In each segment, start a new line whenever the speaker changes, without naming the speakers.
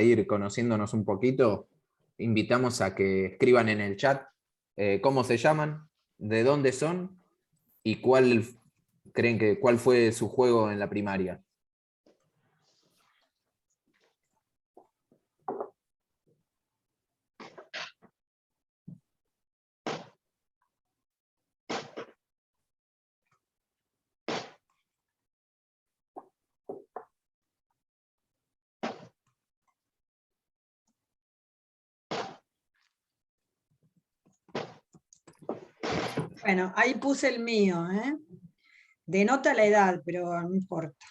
ir conociéndonos un poquito, invitamos a que escriban en el chat cómo se llaman, de dónde son y cuál fue su juego en la primaria.
Bueno, ahí puse el mío, ¿eh? Denota la edad, pero no importa.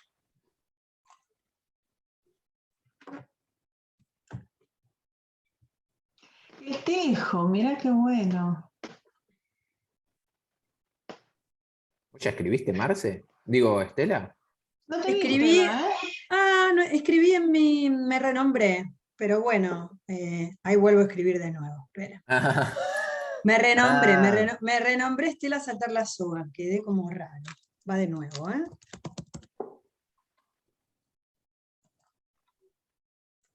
El Tejo, mirá qué bueno.
¿Ya escribiste, Marce? Digo, Estela.
No te vi,
Escribí,
Estela, ¿eh?
no, escribí en me renombré, pero bueno, ahí vuelvo a escribir de nuevo. Espera. Me renombré, me renombré Estela Saltar la Soga, quedé como raro. Va de nuevo, ¿eh?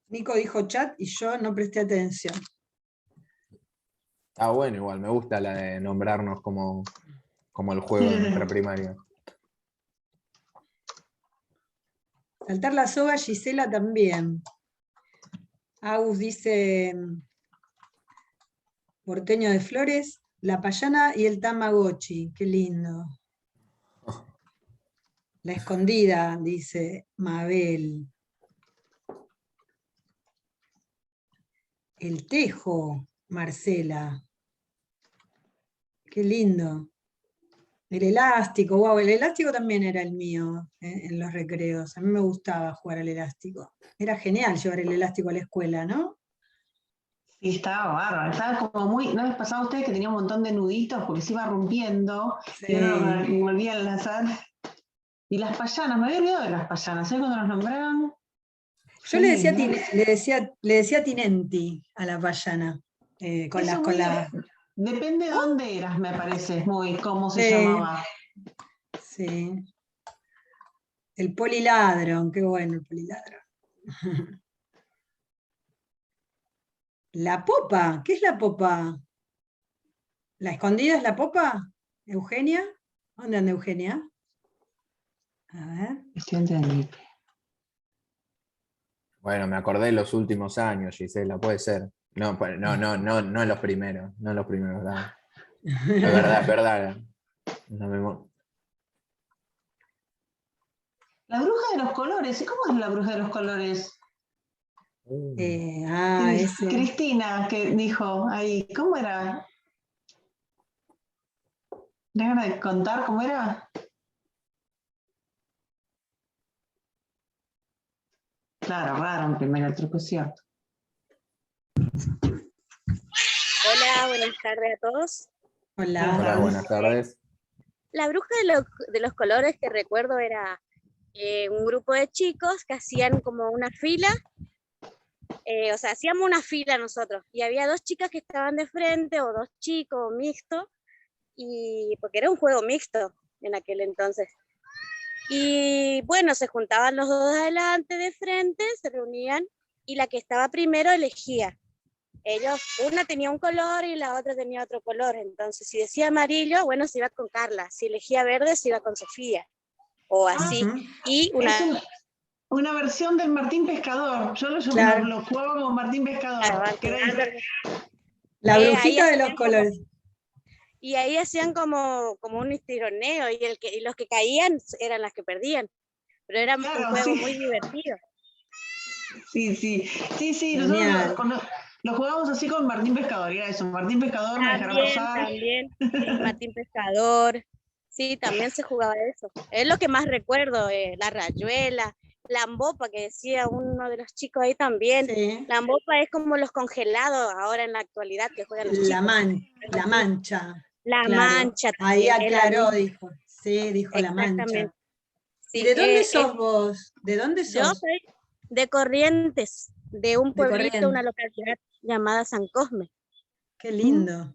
Nico dijo chat y yo no presté atención.
Ah, bueno, igual, me gusta la de nombrarnos como el juego de nuestra primaria.
Saltar la Soga, Gisela también. Agus dice Porteño de Flores, La Payana y el Tamagotchi, qué lindo. La Escondida, dice Mabel. El Tejo, Marcela. Qué lindo. El elástico, wow, el elástico también era el mío en los recreos. A mí me gustaba jugar al elástico. Era genial llevar el elástico a la escuela, ¿no?
Sí, estaba bárbaro. Estaba como muy. ¿No les pasaba a ustedes que tenía un montón de nuditos porque se iba rompiendo?
Sí.
Y uno volvía a enlazar. Y las payanas, me había olvidado de las payanas, ¿sabes cuando nos nombraron?
Yo le decía Tinenti a la payana.
Eso depende de dónde eras, me parece, muy cómo se llamaba.
Sí. El poliladron, qué bueno el poliladron. La popa, ¿qué es la popa? ¿La escondida es la popa? ¿Eugenia? ¿Dónde anda Eugenia? A ver.
Bueno, me acordé de los últimos años, Gisela, puede ser. No en los primeros, no en los primeros, ¿verdad? Es verdad.
La bruja de los colores, ¿y cómo es la bruja de los colores?
Ese.
Cristina, que dijo ahí, ¿cómo era? ¿Le van a contar cómo era? Claro, raro en primer truco, es cierto.
Hola, buenas tardes a todos.
Hola.
Hola, buenas tardes.
La bruja de los colores que recuerdo era un grupo de chicos que hacían como una fila, o sea, hacíamos una fila nosotros, y había dos chicas que estaban de frente, o dos chicos, mixto, y porque era un juego mixto en aquel entonces. Y bueno, se juntaban los dos adelante, de frente, se reunían, y la que estaba primero elegía. Ellos, una tenía un color y la otra tenía otro color, entonces si decía amarillo, bueno, se iba con Carla, si elegía verde, se iba con Sofía, o así. Y
una versión del Martín Pescador, yo lo juego como Martín Pescador.
La brujita de los colores.
Y ahí hacían como un estironeo, y los que caían eran las que perdían, pero era un juego muy divertido.
Sí, nosotros lo jugábamos así con Martín Pescador, era eso, Martín Pescador, me dejará pasar.
También, Martín Pescador, sí, también se jugaba eso. Es lo que más recuerdo, la rayuela, la ambopa, que decía uno de los chicos ahí también. Sí. La ambopa es como los congelados ahora en la actualidad que juegan los chicos.
La mancha.
La
claro.
mancha también.
Ahí aclaró, dijo. Sí, dijo la mancha. Sí, ¿y de dónde sos vos? ¿De dónde sos?
Yo soy de Corrientes, de un pueblito, una localidad llamada San Cosme.
Qué lindo.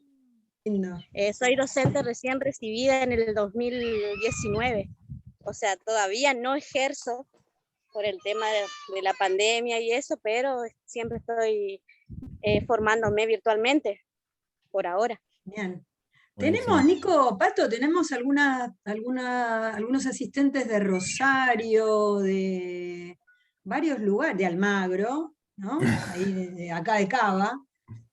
Soy docente recién recibida en el 2019, o sea, todavía no ejerzo, por el tema de la pandemia y eso, pero siempre estoy formándome virtualmente, por ahora.
Bien.
Buenísimo.
Tenemos, Nico, Pato, tenemos algunos asistentes de Rosario, de varios lugares, de Almagro, ¿no? Ahí acá de Cava,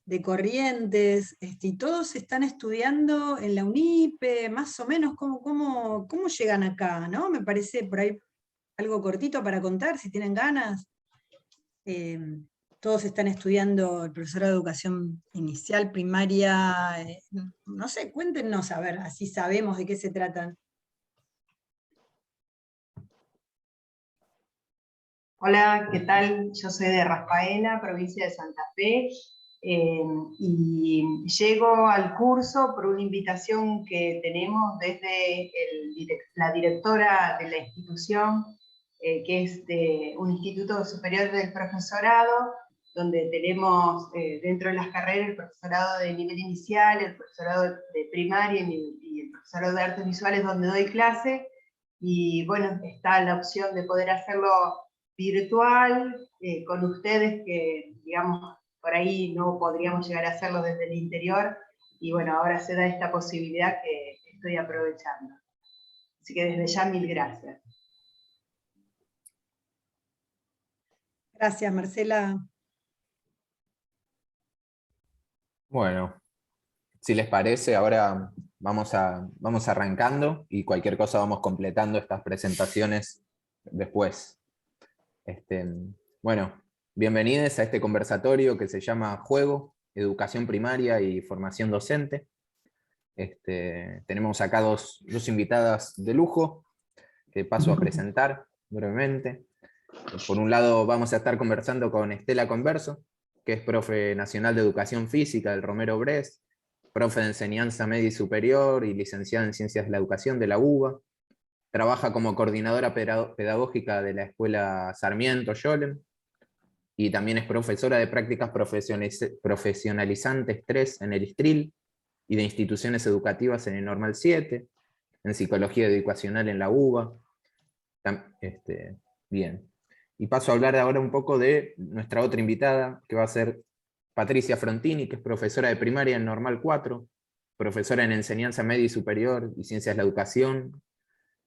de Corrientes, y todos están estudiando en la UNIPE, más o menos, ¿cómo llegan acá? ¿No? Me parece por ahí algo cortito para contar, si tienen ganas. Todos están estudiando el profesorado de educación inicial, primaria, no sé, cuéntenos, a ver, así sabemos de qué se tratan.
Hola, ¿qué tal? Yo soy de Rafaela, provincia de Santa Fe, y llego al curso por una invitación que tenemos desde la directora de la institución, que es de un instituto superior del profesorado, donde tenemos dentro de las carreras el profesorado de nivel inicial, el profesorado de primaria y el profesorado de artes visuales, donde doy clase, y bueno, está la opción de poder hacerlo virtual, con ustedes que, digamos, por ahí no podríamos llegar a hacerlo desde el interior, y bueno, ahora se da esta posibilidad que estoy aprovechando. Así que desde ya, mil gracias.
Gracias, Marcela.
Bueno, si les parece, ahora vamos arrancando y cualquier cosa vamos completando estas presentaciones después. Bueno, bienvenidos a este conversatorio que se llama Juego, Educación Primaria y Formación Docente. Tenemos acá dos invitadas de lujo que paso a presentar brevemente. Por un lado vamos a estar conversando con Estela Converso, que es profe nacional de Educación Física del Romero Brest, profe de Enseñanza Media y Superior y licenciada en Ciencias de la Educación de la UBA. Trabaja como coordinadora pedagógica de la Escuela Sarmiento Yolem, y también es profesora de prácticas profesionalizantes 3 en el ISTRIL, y de instituciones educativas en el Normal 7, en Psicología Educacional en la UBA. Bien. Y paso a hablar ahora un poco de nuestra otra invitada, que va a ser Patricia Frontini, que es profesora de primaria en Normal 4, profesora en Enseñanza Media y Superior y Ciencias de la Educación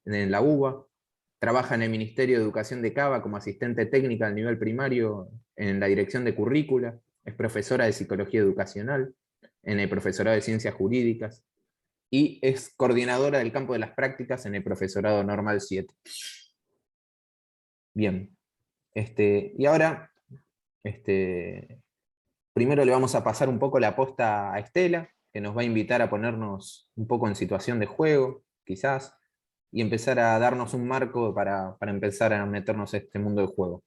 en la UBA. Trabaja en el Ministerio de Educación de Cava como asistente técnica al nivel primario en la dirección de currícula. Es profesora de Psicología Educacional en el profesorado de Ciencias Jurídicas y es coordinadora del campo de las prácticas en el profesorado Normal 7. Bien. Y ahora, primero le vamos a pasar un poco la posta a Estela, que nos va a invitar a ponernos un poco en situación de juego, quizás, y empezar a darnos un marco para empezar a meternos en este mundo del juego.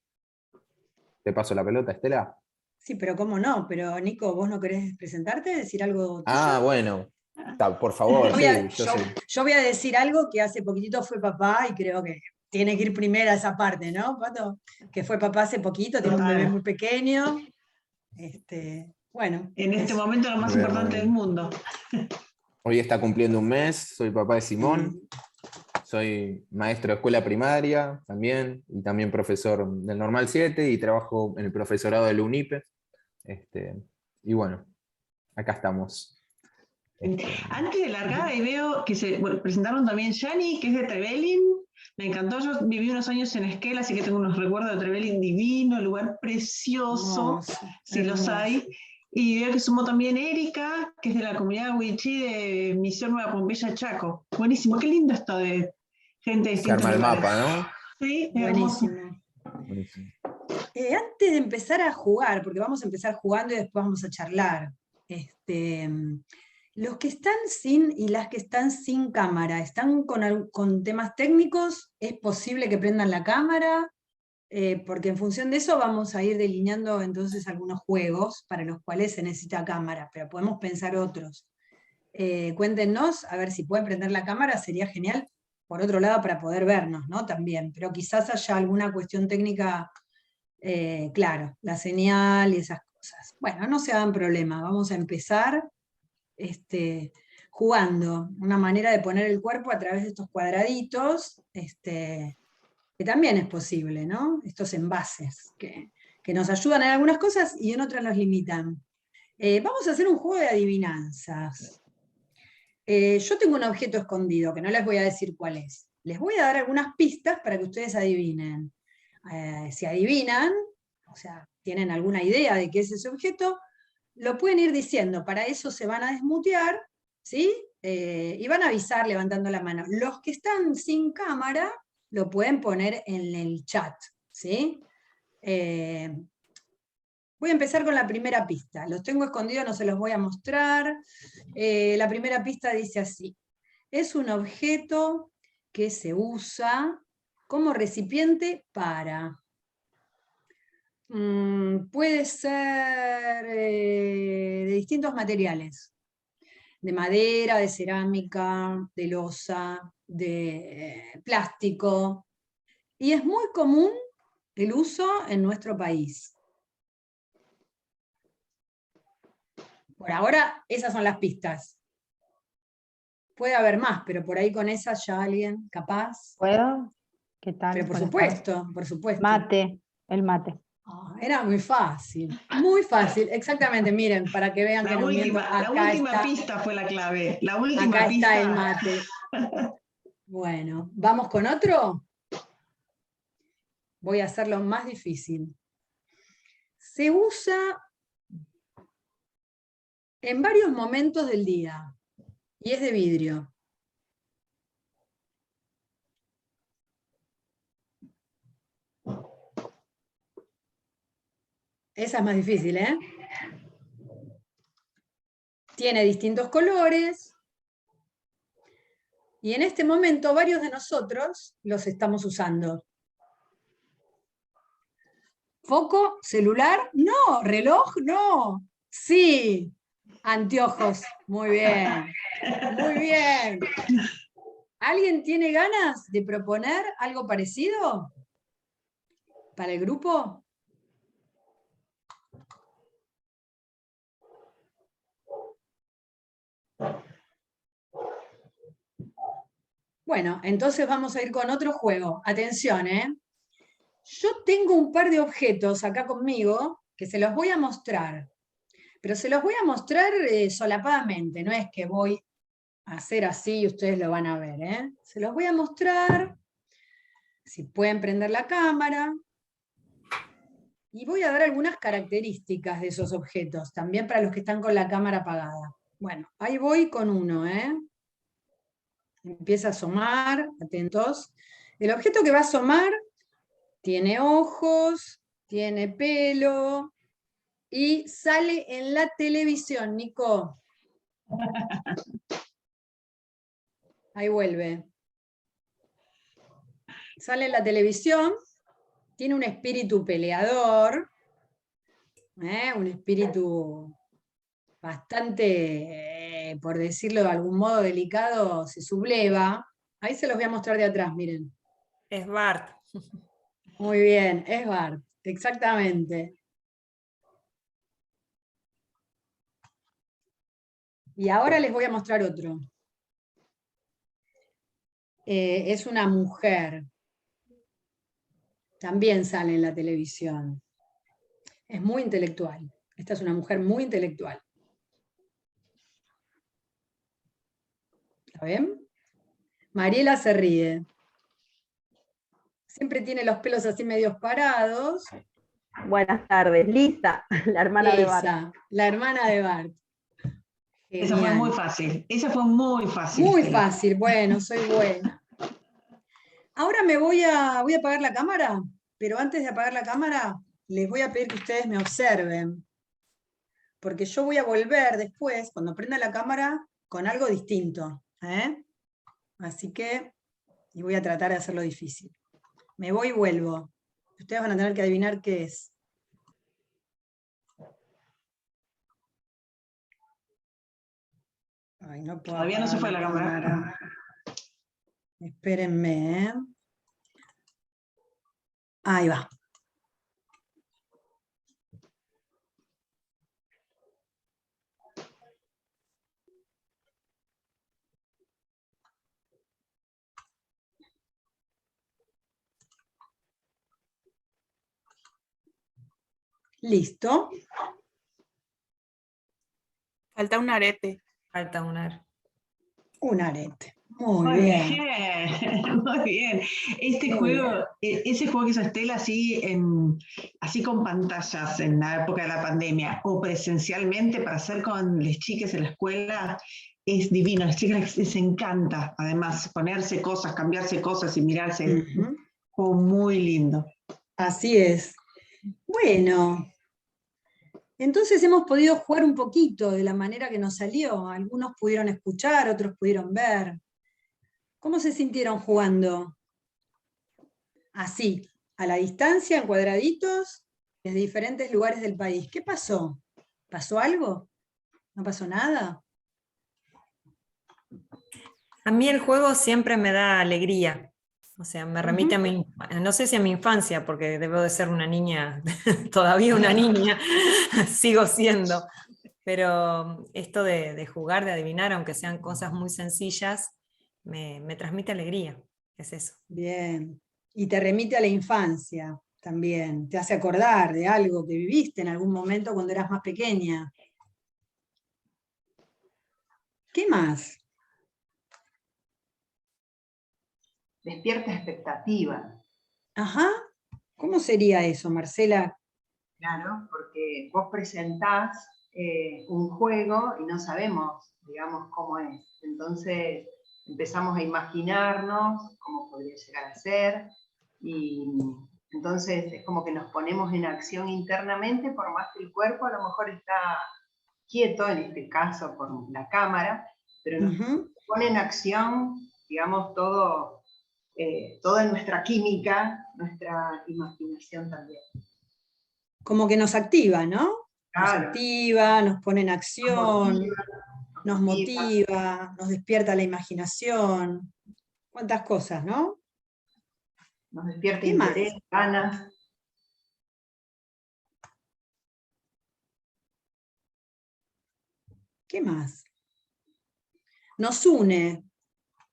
¿Te paso la pelota, Estela?
Sí, pero cómo no, pero Nico, ¿vos no querés presentarte, decir algo tuyo?
Ah, bueno, por favor,
Yo voy a decir algo que hace poquitito fue papá y creo que tiene que ir primero a esa parte, ¿no, Pato? Que fue papá hace poquito, tiene un bebé muy pequeño. Bueno.
En este momento lo más importante del mundo.
Hoy está cumpliendo un mes, soy papá de Simón, soy maestro de escuela primaria también, y también profesor del Normal 7, y trabajo en el profesorado del UNIPE. Y bueno, acá estamos.
Antes de largar, ahí veo que se presentaron también Yani, que es de Trevelin. Me encantó, yo viví unos años en Esquel, así que tengo unos recuerdos de Trevelin divino, lugar precioso, si los hay. Y veo que sumó también Erika, que es de la comunidad Huichí de Misión Nueva Pompeya Chaco. Buenísimo, qué lindo esto de gente de distintos
Se arma el
lugares.
mapa, ¿no?
Sí,
buenísimo.
Buenísimo.
Antes de empezar a jugar, porque vamos a empezar jugando y después vamos a charlar, los que están sin y las que están sin cámara, ¿están con temas técnicos? ¿Es posible que prendan la cámara? Porque en función de eso vamos a ir delineando entonces algunos juegos para los cuales se necesita cámara, pero podemos pensar otros. Cuéntenos, a ver si pueden prender la cámara, sería genial, por otro lado, para poder vernos, ¿no? También, pero quizás haya alguna cuestión técnica, claro, la señal y esas cosas. Bueno, no se hagan problema, vamos a empezar jugando, una manera de poner el cuerpo a través de estos cuadraditos, que que también es posible, ¿no? Estos envases que nos ayudan en algunas cosas y en otras nos limitan. Vamos a hacer un juego de adivinanzas. Yo tengo un objeto escondido, que no les voy a decir cuál es. Les voy a dar algunas pistas para que ustedes adivinen. Si adivinan, o sea, tienen alguna idea de qué es ese objeto, lo pueden ir diciendo. Para eso se van a desmutear, ¿sí? Y van a avisar levantando la mano. Los que están sin cámara lo pueden poner en el chat, ¿sí? Voy a empezar con la primera pista. Los tengo escondidos, no se los voy a mostrar. La primera pista dice así. Es un objeto que se usa como recipiente para... puede ser de distintos materiales. De madera, de cerámica, de loza, de plástico. Y es muy común el uso en nuestro país. Por ahora, esas son las pistas. Puede haber más, pero por ahí con esas ya alguien capaz.
¿Puedo? ¿Qué tal?
Pero por
Buenas tardes.
supuesto, por supuesto.
Mate, el mate.
Era muy fácil, exactamente, miren, para que vean que no miento,
La última pista fue la clave. La última
acá
pista.
está el mate. Bueno, ¿vamos con otro? Voy a hacerlo más difícil. Se usa en varios momentos del día y es de vidrio. Esa es más difícil, ¿eh? Tiene distintos colores y en este momento varios de nosotros los estamos usando. ¿Foco? ¿Celular? No. ¿Reloj? No. Sí. Anteojos. Muy bien. Muy bien. ¿Alguien tiene ganas de proponer algo parecido para el grupo? Bueno, entonces vamos a ir con otro juego. Atención, ¿eh? Yo tengo un par de objetos acá conmigo que se los voy a mostrar, pero se los voy a mostrar solapadamente, no es que voy a hacer así y ustedes lo van a ver, ¿eh? Se los voy a mostrar, si pueden prender la cámara, y voy a dar algunas características de esos objetos, también para los que están con la cámara apagada. Bueno, ahí voy con uno, ¿eh? Empieza a asomar, atentos. El objeto que va a asomar tiene ojos, tiene pelo y sale en la televisión, Nico. Ahí vuelve. Sale en la televisión, tiene un espíritu peleador, un espíritu bastante, por decirlo de algún modo delicado, se subleva. Ahí se los voy a mostrar de atrás, miren.
Es Bart.
Muy bien, es Bart, exactamente. Y ahora les voy a mostrar otro. Es una mujer. También sale en la televisión. Es muy intelectual. Esta es una mujer muy intelectual. ¿La ven? Mariela se ríe. Siempre tiene los pelos así medios parados.
Buenas tardes, Lisa, la hermana de Bart.
Lisa, la hermana de Bart.
Esa fue
Genial.
muy fácil. Esa fue muy fácil.
Muy
Estela.
fácil, bueno, soy buena. Ahora me voy a apagar la cámara, pero antes de apagar la cámara, les voy a pedir que ustedes me observen. Porque yo voy a volver después, cuando prenda la cámara, con algo distinto. Así que, y voy a tratar de hacerlo difícil. Me voy y vuelvo. Ustedes van a tener que adivinar qué es. Ay, no puedo
Todavía no se
apagar
fue la cámara.
Espérenme, ¿eh? Ahí va. Listo.
Falta un arete.
Falta un ar.
Un arete. Muy
Muy
bien.
bien, muy bien. Este
Muy
juego, ese juego que hizo Estela así con pantallas en la época de la pandemia, o presencialmente para hacer con las chicas en la escuela, es divino. A las chicas les encanta, además, ponerse cosas, cambiarse cosas y mirarse. Es
Ujú.
un juego muy lindo.
Así es. Bueno, entonces hemos podido jugar un poquito de la manera que nos salió. Algunos pudieron escuchar, otros pudieron ver. ¿Cómo se sintieron jugando? Así, a la distancia, en cuadraditos, desde diferentes lugares del país. ¿Qué pasó? ¿Pasó algo? ¿No pasó nada?
A mí el juego siempre me da alegría. O sea, me remite a no sé si a mi infancia, porque debo de ser una niña, todavía una niña, sigo siendo. Pero esto de jugar, de adivinar, aunque sean cosas muy sencillas, me transmite alegría. Es eso.
Bien. Y te remite a la infancia también. Te hace acordar de algo que viviste en algún momento cuando eras más pequeña. ¿Qué más?
Despierta expectativa.
Ajá. ¿Cómo sería eso, Marcela?
Claro, porque vos presentás un juego y no sabemos, digamos, cómo es. Entonces empezamos a imaginarnos cómo podría llegar a ser, y entonces es como que nos ponemos en acción internamente, por más que el cuerpo a lo mejor está quieto, en este caso por la cámara, pero nos pone en acción, digamos, toda nuestra química, nuestra imaginación también.
Como que nos activa, ¿no? Nos
Claro.
activa, nos pone en acción,
Nos
motiva, nos despierta la imaginación. ¿Cuántas cosas, no?
nos despierta
¿Qué más?
interés, ganas.
¿Qué más? Nos une,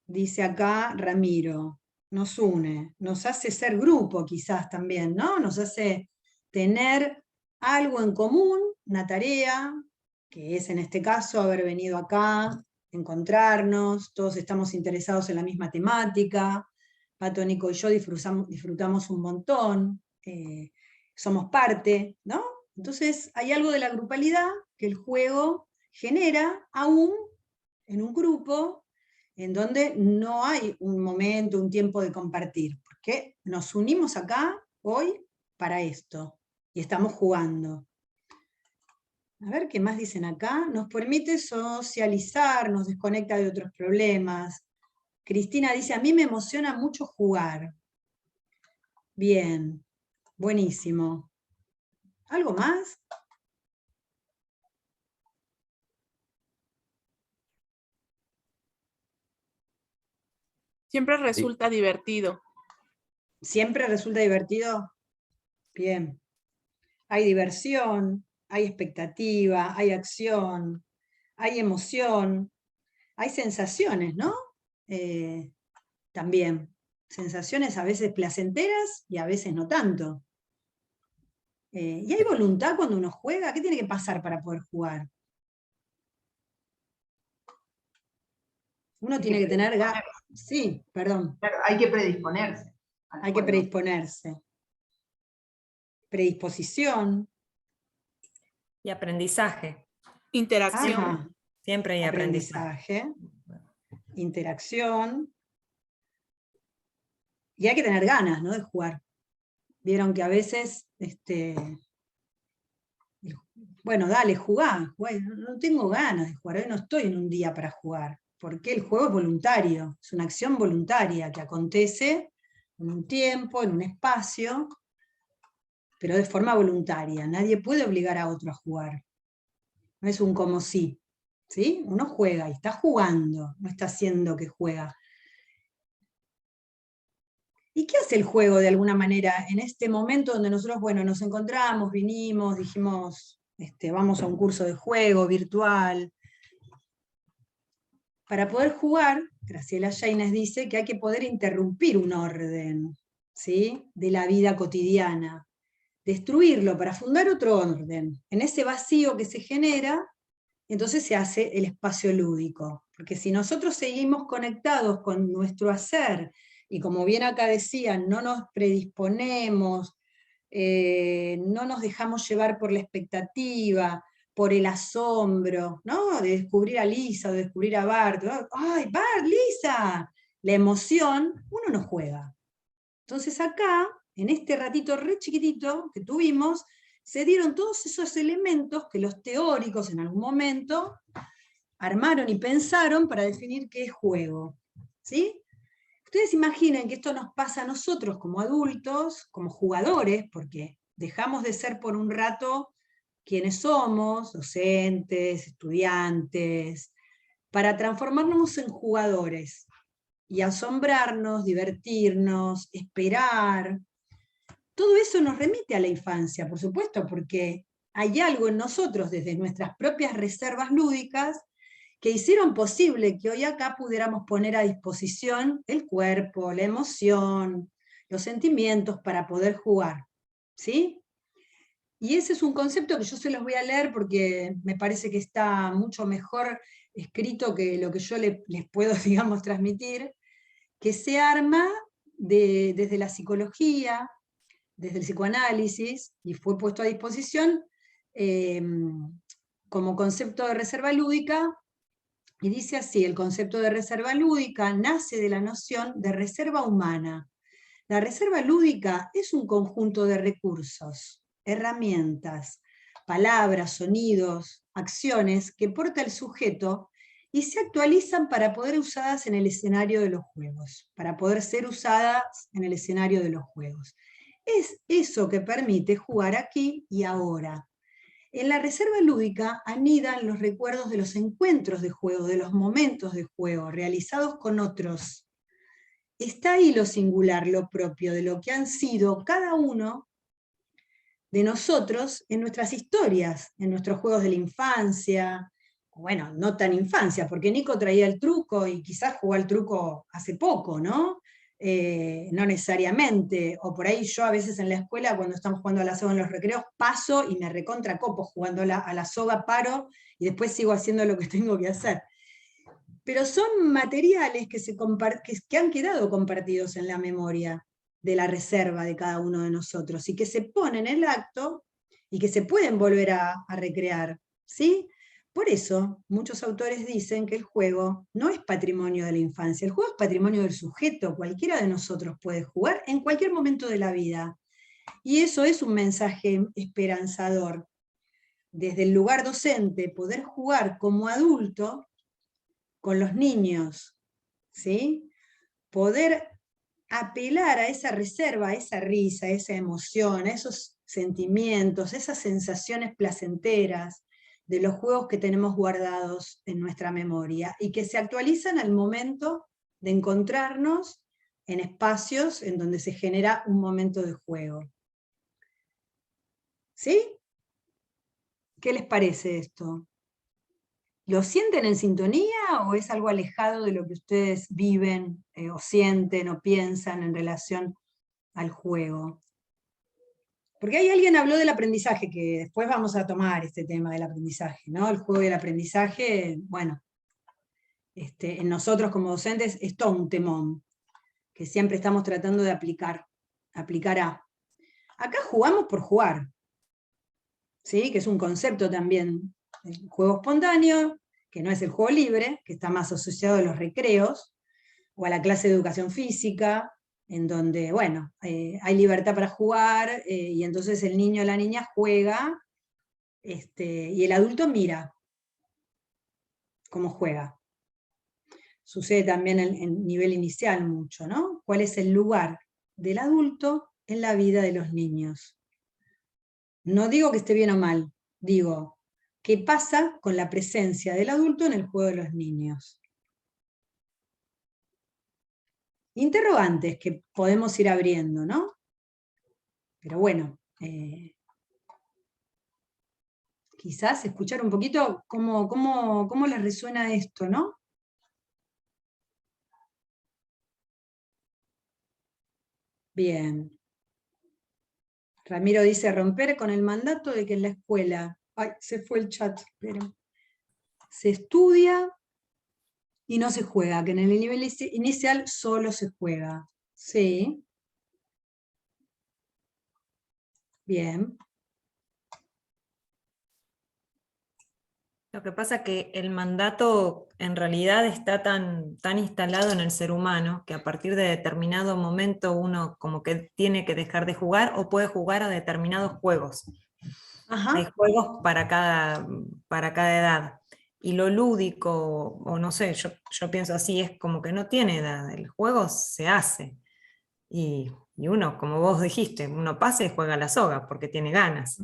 dice acá Ramiro, nos une, nos hace ser grupo quizás también, ¿no? Nos hace tener algo en común, una tarea, que es en este caso haber venido acá, encontrarnos, todos estamos interesados en la misma temática, Pato, Nico y yo disfrutamos un montón, somos parte, ¿no? Entonces hay algo de la grupalidad que el juego genera aún en un grupo en donde no hay un momento, un tiempo de compartir, porque nos unimos acá hoy para esto y estamos jugando. A ver qué más dicen acá. Nos permite socializar, nos desconecta de otros problemas. Cristina dice, a mí me emociona mucho jugar. Bien, buenísimo. ¿Algo más?
Siempre resulta divertido.
¿Siempre resulta divertido? Bien. Hay diversión, hay expectativa, hay acción, hay emoción, hay sensaciones, ¿no? También. Sensaciones a veces placenteras y a veces no tanto. ¿Y hay voluntad cuando uno juega? ¿Qué tiene que pasar para poder jugar? Uno tiene que tener ganas. Sí, perdón.
Claro, hay que predisponerse.
Hay que predisponerse. Predisposición.
Y aprendizaje.
Interacción.
Ajá.
Siempre hay aprendizaje.
Interacción. Y hay que tener ganas, ¿no? De jugar. Vieron que a veces, bueno, dale, jugá. No tengo ganas de jugar, hoy no estoy en un día para jugar. Porque el juego es voluntario, es una acción voluntaria que acontece en un tiempo, en un espacio, pero de forma voluntaria. Nadie puede obligar a otro a jugar. No es un como si, ¿sí? Uno juega y está jugando, no está haciendo que juega. ¿Y qué hace el juego de alguna manera en este momento donde nosotros, bueno, nos encontramos, vinimos, dijimos, vamos a un curso de juego virtual? Para poder jugar, Graciela Yaines dice que hay que poder interrumpir un orden, ¿sí? De la vida cotidiana. destruirlo para fundar otro orden. En ese vacío que se genera, entonces se hace el espacio lúdico. Porque si nosotros seguimos conectados con nuestro hacer, y como bien acá decían, no nos predisponemos, no nos dejamos llevar por la expectativa, por el asombro, ¿no? De descubrir a Lisa o de descubrir a Bart. ¡Ay, Bart, Lisa! La emoción, uno no juega. Entonces acá, en este ratito re chiquitito que tuvimos, se dieron todos esos elementos que los teóricos en algún momento armaron y pensaron para definir qué es juego. ¿Sí? Ustedes imaginen que esto nos pasa a nosotros como adultos, como jugadores, porque dejamos de ser por un rato quienes somos, docentes, estudiantes, para transformarnos en jugadores y asombrarnos, divertirnos, esperar. Todo eso nos remite a la infancia, por supuesto, porque hay algo en nosotros, desde nuestras propias reservas lúdicas, que hicieron posible que hoy acá pudiéramos poner a disposición el cuerpo, la emoción, los sentimientos para poder jugar. ¿Sí? Y ese es un concepto que yo se los voy a leer porque me parece que está mucho mejor escrito que lo que yo les puedo, digamos, transmitir, que se arma desde la psicología, desde el psicoanálisis, y fue puesto a disposición como concepto de reserva lúdica, y dice así: el concepto de reserva lúdica nace de la noción de reserva humana. La reserva lúdica es un conjunto de recursos, herramientas, palabras, sonidos, acciones que porta el sujeto y se actualizan para poder usadas en el escenario de los juegos, para poder ser usadas en el escenario de los juegos. Es eso que permite jugar aquí y ahora. En la reserva lúdica anidan los recuerdos de los encuentros de juego, de los momentos de juego, realizados con otros. Está ahí lo singular, lo propio, de lo que han sido cada uno de nosotros en nuestras historias, en nuestros juegos de la infancia, bueno, no tan infancia, porque Nico traía el truco y quizás jugó al truco hace poco, ¿no? No necesariamente, o por ahí yo a veces en la escuela cuando estamos jugando a la soga en los recreos paso y me recontra copo jugando a la soga, paro y después sigo haciendo lo que tengo que hacer. Pero son materiales que han quedado compartidos en la memoria de la reserva de cada uno de nosotros y que se ponen en el acto y que se pueden volver a recrear, ¿sí? Por eso, muchos autores dicen que el juego no es patrimonio de la infancia, el juego es patrimonio del sujeto, cualquiera de nosotros puede jugar en cualquier momento de la vida. Y eso es un mensaje esperanzador. Desde el lugar docente, poder jugar como adulto con los niños, ¿sí? Poder apelar a esa reserva, a esa risa, a esa emoción, a esos sentimientos, esas sensaciones placenteras, de los juegos que tenemos guardados en nuestra memoria y que se actualizan al momento de encontrarnos en espacios en donde se genera un momento de juego. ¿Sí? ¿Qué les parece esto? ¿Lo sienten en sintonía o es algo alejado de lo que ustedes viven o sienten o piensan en relación al juego? Porque ahí alguien habló del aprendizaje, que después vamos a tomar este tema del aprendizaje, ¿no? El juego y el aprendizaje, bueno, en nosotros como docentes es todo un temón, que siempre estamos tratando de aplicar a. Acá jugamos por jugar, ¿sí? Que es un concepto también, el juego espontáneo, que no es el juego libre, que está más asociado a los recreos, o a la clase de educación física, en donde, bueno, hay libertad para jugar, y entonces el niño o la niña juega, y el adulto mira cómo juega. Sucede también en nivel inicial mucho, ¿no? ¿Cuál es el lugar del adulto en la vida de los niños? No digo que esté bien o mal, digo, ¿qué pasa con la presencia del adulto en el juego de los niños? Interrogantes que podemos ir abriendo, ¿no? Pero bueno, quizás escuchar un poquito cómo les resuena esto, ¿no? Bien. Ramiro dice, romper con el mandato de que en la escuela, ay, se fue el chat, pero se estudia y no se juega, que en el nivel inicial solo se juega. Sí. Bien.
Lo que pasa es que el mandato en realidad está tan instalado en el ser humano que a partir de determinado momento uno como que tiene que dejar de jugar o puede jugar a determinados juegos.
Ajá.
Hay juegos para cada edad. Y lo lúdico, o no sé, yo pienso así, es como que no tiene edad. El juego se hace. Y uno, como vos dijiste, uno pasa y juega a la soga porque tiene ganas.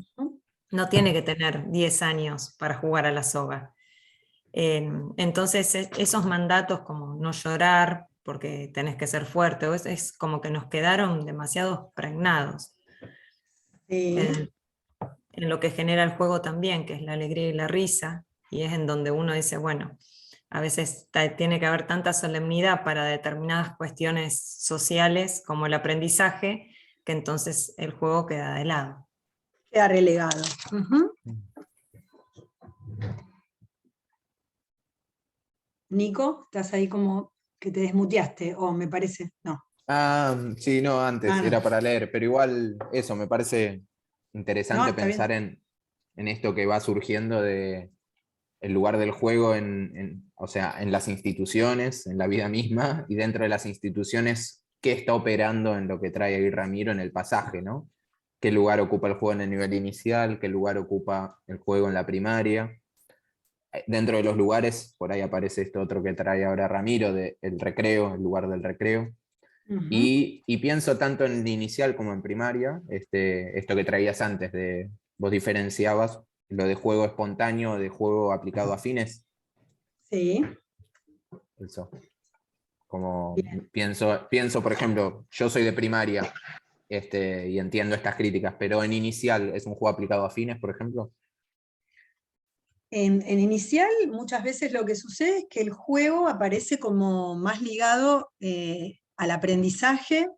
No tiene que tener 10 años para jugar a la soga. Entonces, esos mandatos como no llorar porque tenés que ser fuerte, es como que nos quedaron demasiado pregnados.
Sí.
En lo que genera el juego también, que es la alegría y la risa, y es en donde uno dice, bueno, a veces tiene que haber tanta solemnidad para determinadas cuestiones sociales como el aprendizaje, que entonces el juego queda de lado.
Queda relegado. Nico, estás ahí como que te desmuteaste, o me parece, no.
Sí, no, antes
Ah, no.
era para leer, pero igual eso, me parece interesante
No, está
pensar
bien.
en esto que va surgiendo de el lugar del juego o sea, en las instituciones, en la vida misma, y dentro de las instituciones, qué está operando en lo que trae ahí Ramiro en el pasaje, ¿no? ¿Qué lugar ocupa el juego en el nivel inicial? ¿Qué lugar ocupa el juego en la primaria? Dentro de los lugares, por ahí aparece esto otro que trae ahora Ramiro, el recreo, el lugar del recreo. Y pienso tanto en el inicial como en primaria, esto que traías antes, vos diferenciabas lo de juego espontáneo de juego aplicado a fines.
Sí.
Eso. Como pienso, por ejemplo, yo soy de primaria y entiendo estas críticas, pero en inicial es un juego aplicado a fines, por ejemplo.
En inicial, muchas veces lo que sucede es que el juego aparece como más ligado al aprendizaje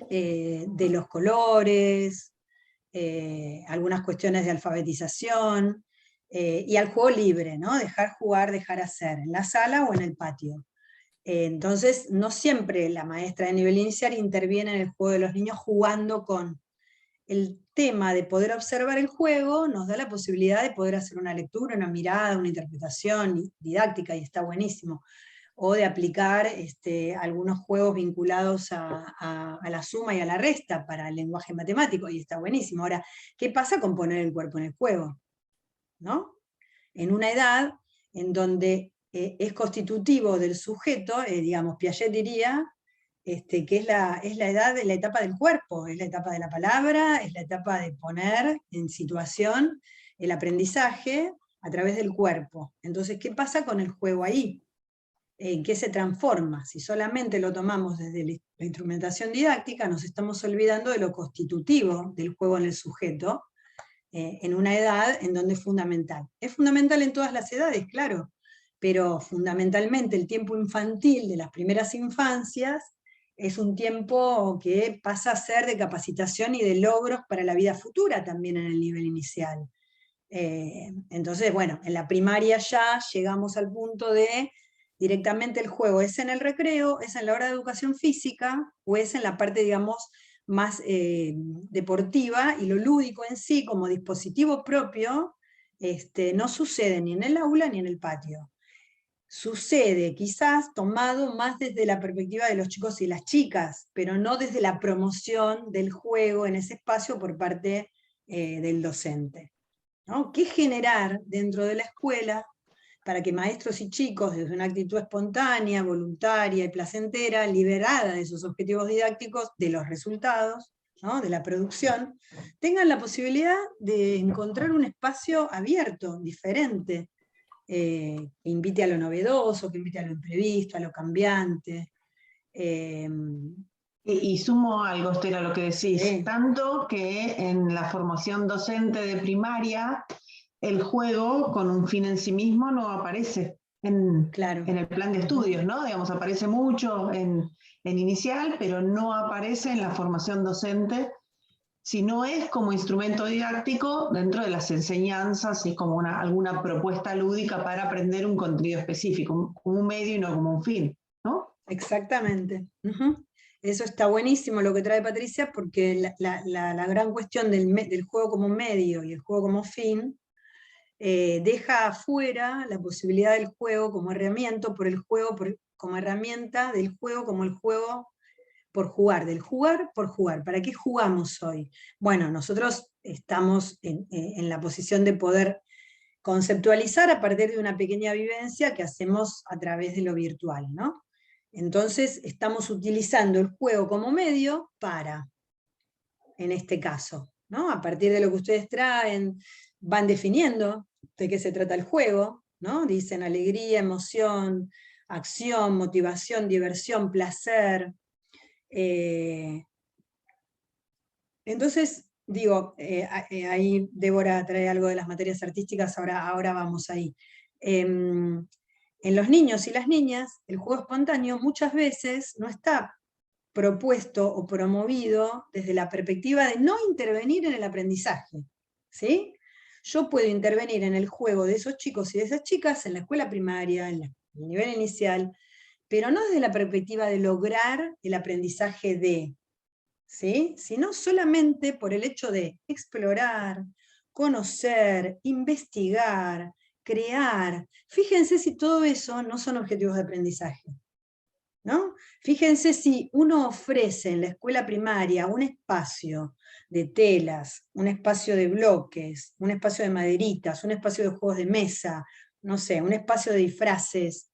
de los colores, algunas cuestiones de alfabetización, y al juego libre, ¿no? Dejar jugar, dejar hacer, en la sala o en el patio. Entonces, no siempre la maestra de nivel inicial interviene en el juego de los niños jugando con. El tema de poder observar el juego nos da la posibilidad de poder hacer una lectura, una mirada, una interpretación didáctica, y está buenísimo. O de aplicar algunos juegos vinculados a la suma y a la resta para el lenguaje matemático, y está buenísimo. Ahora, ¿qué pasa con poner el cuerpo en el juego? ¿No? En una edad en donde es constitutivo del sujeto, digamos, Piaget diría, que es la edad, la etapa del cuerpo, es la etapa de la palabra, es la etapa de poner en situación el aprendizaje a través del cuerpo. Entonces, ¿qué pasa con el juego ahí? ¿En qué se transforma? Si solamente lo tomamos desde la instrumentación didáctica, nos estamos olvidando de lo constitutivo del juego en el sujeto, en una edad en donde es fundamental. Es fundamental en todas las edades, claro, pero fundamentalmente el tiempo infantil de las primeras infancias es un tiempo que pasa a ser de capacitación y de logros para la vida futura también en el nivel inicial. Entonces, bueno, en la primaria ya llegamos al punto de directamente el juego es en el recreo, es en la hora de educación física, o es en la parte, digamos, más deportiva, y lo lúdico en sí, como dispositivo propio, no sucede ni en el aula ni en el patio. Sucede quizás tomado más desde la perspectiva de los chicos y las chicas, pero no desde la promoción del juego en ese espacio por parte del docente, ¿no? ¿Qué generar dentro de la escuela para que maestros y chicos, desde una actitud espontánea, voluntaria y placentera, liberada de sus objetivos didácticos, de los resultados, ¿no? De la producción, tengan la posibilidad de encontrar un espacio abierto, diferente, que invite a lo novedoso, que invite a lo imprevisto, a lo cambiante?
Y sumo algo, Estela, a lo que decís,
Sí.
tanto que en la formación docente de primaria, el juego con un fin en sí mismo no aparece en el plan de estudios, ¿no? Digamos, aparece mucho en inicial, pero no aparece en la formación docente, si no es como instrumento didáctico dentro de las enseñanzas, si es como alguna propuesta lúdica para aprender un contenido específico, como un medio y no como un fin, ¿no?
Exactamente. Ujú. Eso está buenísimo lo que trae Patricia, porque la gran cuestión del juego como medio y el juego como fin deja afuera la posibilidad del juego como herramienta, como herramienta del juego como el juego por jugar, del jugar por jugar. ¿Para qué jugamos hoy? Bueno, nosotros estamos en la posición de poder conceptualizar a partir de una pequeña vivencia que hacemos a través de lo virtual, ¿no? Entonces estamos utilizando el juego como medio para, en este caso, ¿no? A partir de lo que ustedes traen, van definiendo de qué se trata el juego, ¿no? Dicen alegría, emoción, acción, motivación, diversión, placer. Entonces, digo, ahí Débora trae algo de las materias artísticas, ahora vamos ahí. En los niños y las niñas, el juego espontáneo muchas veces no está propuesto o promovido desde la perspectiva de no intervenir en el aprendizaje, ¿sí? Yo puedo intervenir en el juego de esos chicos y de esas chicas en la escuela primaria, en el nivel inicial, pero no desde la perspectiva de lograr el aprendizaje de, ¿sí? Sino solamente por el hecho de explorar, conocer, investigar, crear. Fíjense si todo eso no son objetivos de aprendizaje, ¿no? Fíjense si uno ofrece en la escuela primaria un espacio de telas, un espacio de bloques, un espacio de maderitas, un espacio de juegos de mesa, no sé, un espacio de disfraces,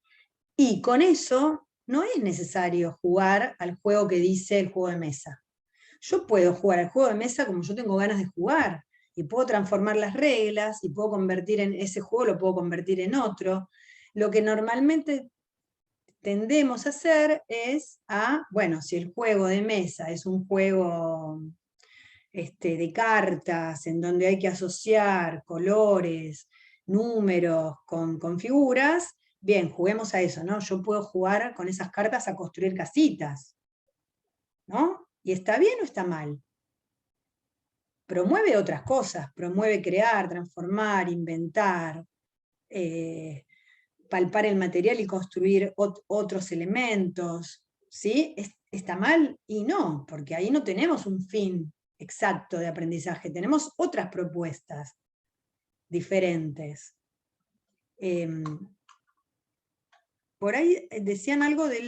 y con eso no es necesario jugar al juego que dice el juego de mesa. Yo puedo jugar al juego de mesa como yo tengo ganas de jugar, y puedo transformar las reglas, y puedo convertir en ese juego, lo puedo convertir en otro. Lo que normalmente tendemos a hacer es bueno, si el juego de mesa es un juego de cartas, en donde hay que asociar colores, números con figuras, bien, juguemos a eso, ¿no? Yo puedo jugar con esas cartas a construir casitas, ¿no? ¿Y está bien o está mal? Promueve otras cosas, promueve crear, transformar, inventar, palpar el material y construir otros elementos, ¿sí? ¿Está mal? Y no, porque ahí no tenemos un fin exacto de aprendizaje, tenemos otras propuestas diferentes. Por ahí decían algo de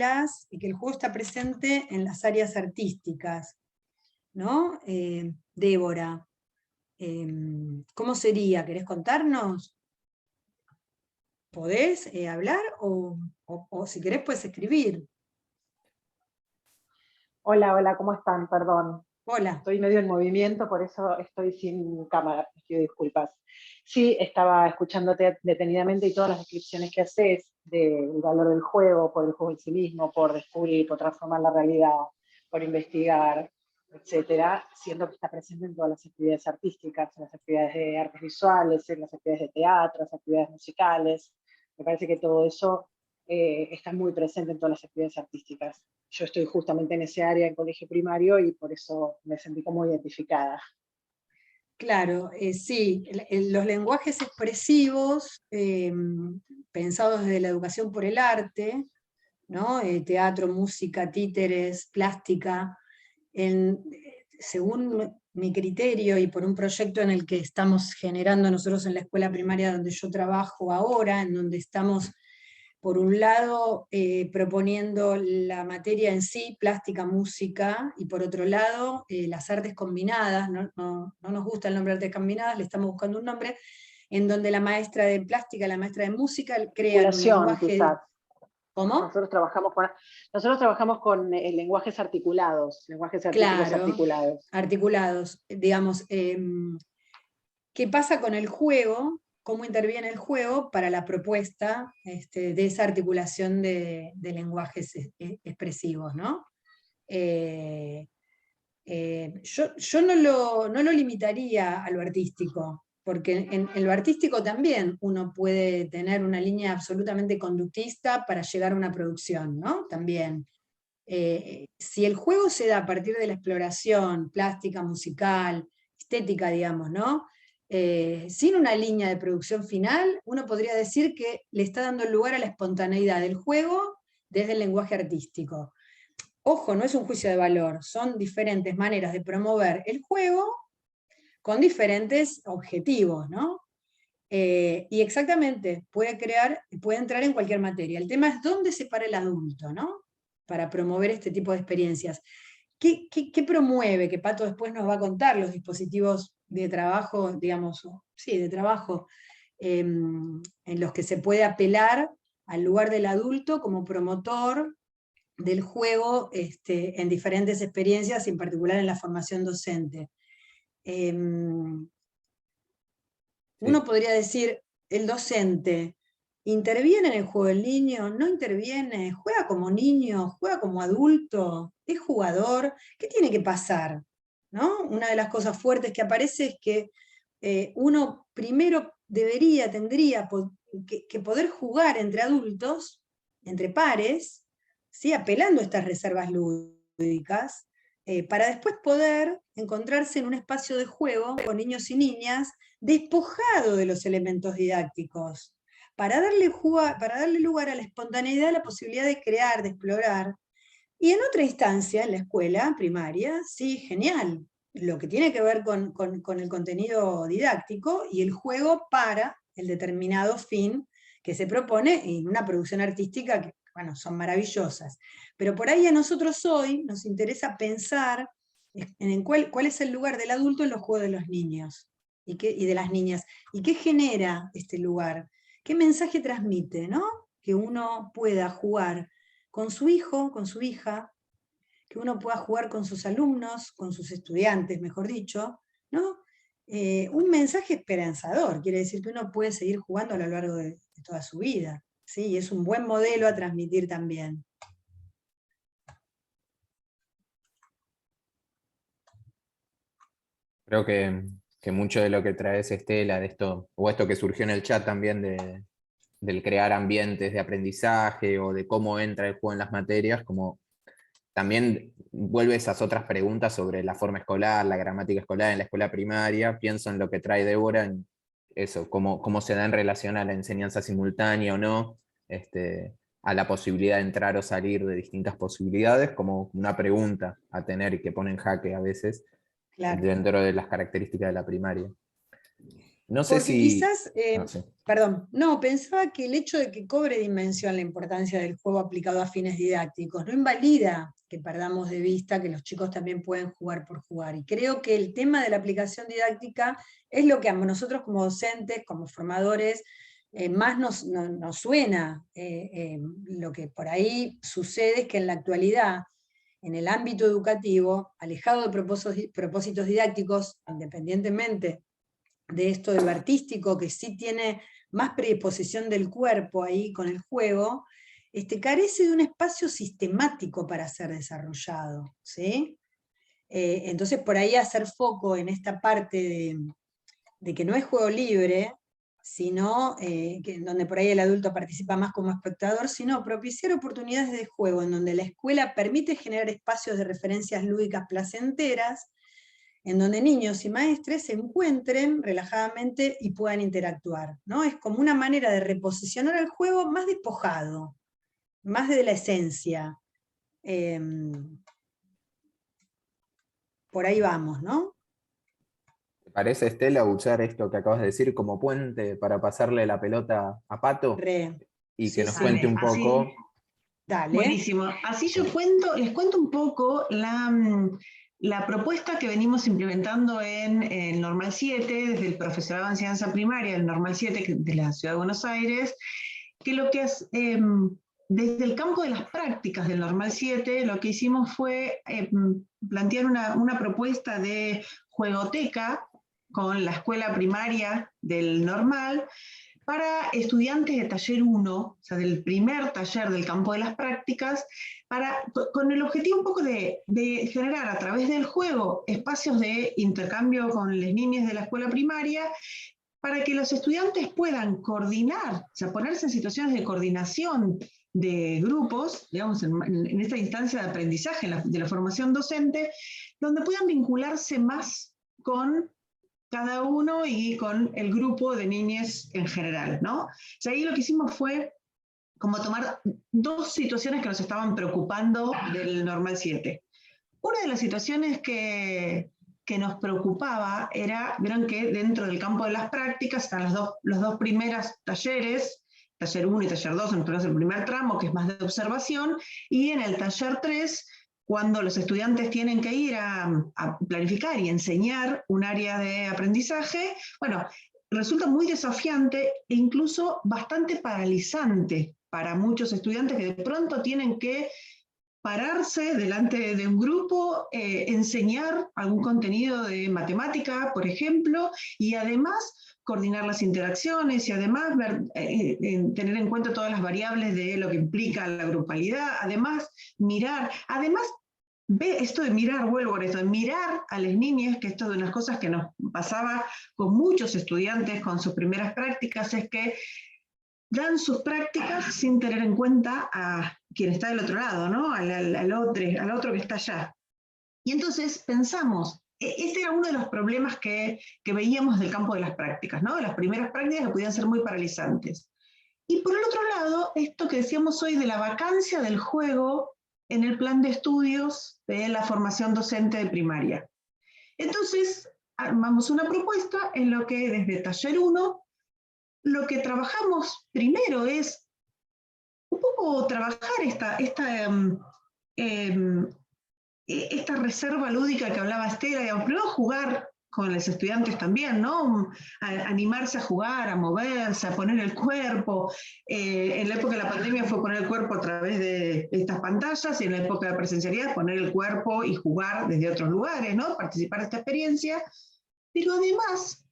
que el juego está presente en las áreas artísticas, ¿no? Débora, ¿cómo sería? ¿Querés contarnos? ¿Podés hablar? O si querés puedes escribir.
Hola, hola, ¿cómo están? Perdón.
Hola.
Estoy medio en movimiento, por eso estoy sin cámara, les pido disculpas. Sí, estaba escuchándote detenidamente y todas las descripciones que haces del valor del juego, por el juego en sí mismo, por descubrir, por transformar la realidad, por investigar, etcétera, siendo que está presente en todas las actividades artísticas, en las actividades de artes visuales, en las actividades de teatro, en las actividades musicales. Me parece que todo eso está muy presente en todas las actividades artísticas. Yo estoy justamente en ese área en colegio primario y por eso me sentí como identificada.
Claro, sí, los lenguajes expresivos pensados desde la educación por el arte, ¿no? Teatro, música, títeres, plástica, según mi criterio y por un proyecto en el que estamos generando nosotros en la escuela primaria donde yo trabajo ahora, en donde estamos por un lado proponiendo la materia en sí, plástica, música, y por otro lado las artes combinadas, no nos gusta el nombre artes combinadas, le estamos buscando un nombre, en donde la maestra de plástica, la maestra de música crean un lenguaje...
Quizás.
¿Cómo?
Nosotros trabajamos con lenguajes articulados,
claro,
articulados.
Articulados, digamos, ¿qué pasa con el juego? ¿Cómo interviene el juego para la propuesta de esa articulación de lenguajes expresivos, ¿no? Yo no lo limitaría a lo artístico, porque en lo artístico también uno puede tener una línea absolutamente conductista para llegar a una producción, ¿no? También. Si el juego se da a partir de la exploración plástica, musical, estética, digamos, ¿no? Sin una línea de producción final, uno podría decir que le está dando lugar a la espontaneidad del juego desde el lenguaje artístico. Ojo, no es un juicio de valor, son diferentes maneras de promover el juego con diferentes objetivos, ¿no? Y exactamente, puede entrar en cualquier materia. El tema es dónde se para el adulto, ¿no? Para promover este tipo de experiencias. ¿Qué promueve? Que Pato después nos va a contar los dispositivos de trabajo, digamos, sí, de trabajo, en los que se puede apelar al lugar del adulto como promotor del juego en diferentes experiencias, y en particular en la formación docente. Uno podría decir, el docente, ¿interviene en el juego del niño? ¿No interviene? ¿Juega como niño? ¿Juega como adulto? ¿Es jugador? ¿Qué tiene que pasar? ¿No? Una de las cosas fuertes que aparece es que uno primero tendría que poder jugar entre adultos, entre pares, ¿sí? Apelando a estas reservas lúdicas, para después poder encontrarse en un espacio de juego con niños y niñas despojado de los elementos didácticos, para darle lugar a la espontaneidad, a la posibilidad de crear, de explorar. Y en otra instancia, en la escuela primaria, sí, genial, lo que tiene que ver con el contenido didáctico y el juego para el determinado fin que se propone en una producción artística que, bueno, son maravillosas. Pero por ahí a nosotros hoy nos interesa pensar en cuál es el lugar del adulto en los juegos de los niños y de las niñas. ¿Y qué genera este lugar? ¿Qué mensaje transmite, ¿no? Que uno pueda jugar con su hijo, con su hija, que uno pueda jugar con sus alumnos, con sus estudiantes, mejor dicho, ¿no? Un mensaje esperanzador, quiere decir que uno puede seguir jugando a lo largo de toda su vida, ¿sí? Y es un buen modelo a transmitir también.
Creo que mucho de lo que traes, Estela, de esto, o esto que surgió en el chat también del crear ambientes de aprendizaje o de cómo entra el juego en las materias, como también vuelve esas otras preguntas sobre la forma escolar, la gramática escolar en la escuela primaria. Pienso en lo que trae Débora, en eso, cómo se da en relación a la enseñanza simultánea o no, a la posibilidad de entrar o salir de distintas posibilidades, como una pregunta a tener y que pone en jaque a veces,
Claro.
dentro de las características de la primaria. No sé
Porque
si...
quizás,
no sé.
perdón, no, pensaba que el hecho de que cobre dimensión la importancia del juego aplicado a fines didácticos no invalida que perdamos de vista que los chicos también pueden jugar por jugar. Y creo que el tema de la aplicación didáctica es lo que a nosotros como docentes, como formadores, más nos suena. Lo que por ahí sucede es que en la actualidad, en el ámbito educativo, alejado de propósitos didácticos, independientemente de esto de lo artístico, que sí tiene más predisposición del cuerpo ahí con el juego, carece de un espacio sistemático para ser desarrollado, ¿sí? Entonces por ahí hacer foco en esta parte de que no es juego libre, sino donde por ahí el adulto participa más como espectador, sino propiciar oportunidades de juego en donde la escuela permite generar espacios de referencias lúdicas placenteras, en donde niños y maestres se encuentren relajadamente y puedan interactuar, ¿no? Es como una manera de reposicionar el juego más despojado, más de la esencia. Por ahí vamos, ¿no?
¿Te parece, Estela, usar esto que acabas de decir como puente para pasarle la pelota a Pato? Y
Sí,
que nos
sí.
cuente un poco...
Dale.
Buenísimo. Así les cuento un poco la propuesta que venimos implementando en el Normal 7, desde el profesorado de enseñanza primaria del Normal 7 de la Ciudad de Buenos Aires, que lo que es, desde el campo de las prácticas del Normal 7, lo que hicimos fue plantear una propuesta de juegoteca con la escuela primaria del Normal, para estudiantes de taller 1, o sea, del primer taller del campo de las prácticas, con el objetivo un poco de generar a través del juego espacios de intercambio con las niñas de la escuela primaria, para que los estudiantes puedan coordinar, o sea, ponerse en situaciones de coordinación de grupos, digamos, en esta instancia de aprendizaje de la formación docente, donde puedan vincularse más con cada uno y con el grupo de niñas en general, ¿no? O sea, ahí lo que hicimos fue como tomar dos situaciones que nos estaban preocupando del Normal 7. Una de las situaciones que nos preocupaba era, vieron que dentro del campo de las prácticas están los dos primeros talleres, taller 1 y taller 2, entonces el primer tramo, que es más de observación, y en el taller 3, cuando los estudiantes tienen que ir a planificar y enseñar un área de aprendizaje, bueno, resulta muy desafiante e incluso bastante paralizante para muchos estudiantes que de pronto tienen que pararse delante de un grupo, enseñar algún contenido de matemática, por ejemplo, y además coordinar las interacciones y además tener en cuenta todas las variables de lo que implica la grupalidad, además mirar, esto de mirar, vuelvo a esto, de mirar a las niñas, que esto es de unas cosas que nos pasaba con muchos estudiantes con sus primeras prácticas, es que dan sus prácticas sin tener en cuenta a quien está del otro lado, ¿no? al otro que está allá. Y entonces pensamos, este era uno de los problemas que veíamos del campo de las prácticas, ¿no? Las primeras prácticas que podían ser muy paralizantes. Y por el otro lado, esto que decíamos hoy de la vacancia del juego en el plan de estudios de la formación docente de primaria. Entonces, armamos una propuesta en lo que desde taller 1, lo que trabajamos primero es un poco trabajar esta reserva lúdica que hablaba Estela, digamos, primero jugar con los estudiantes también, ¿no? Animarse a jugar, a moverse, a poner el cuerpo. En la época de la pandemia fue poner el cuerpo a través de estas pantallas, y en la época de presencialidad poner el cuerpo y jugar desde otros lugares, ¿no? Participar de esta experiencia, pero además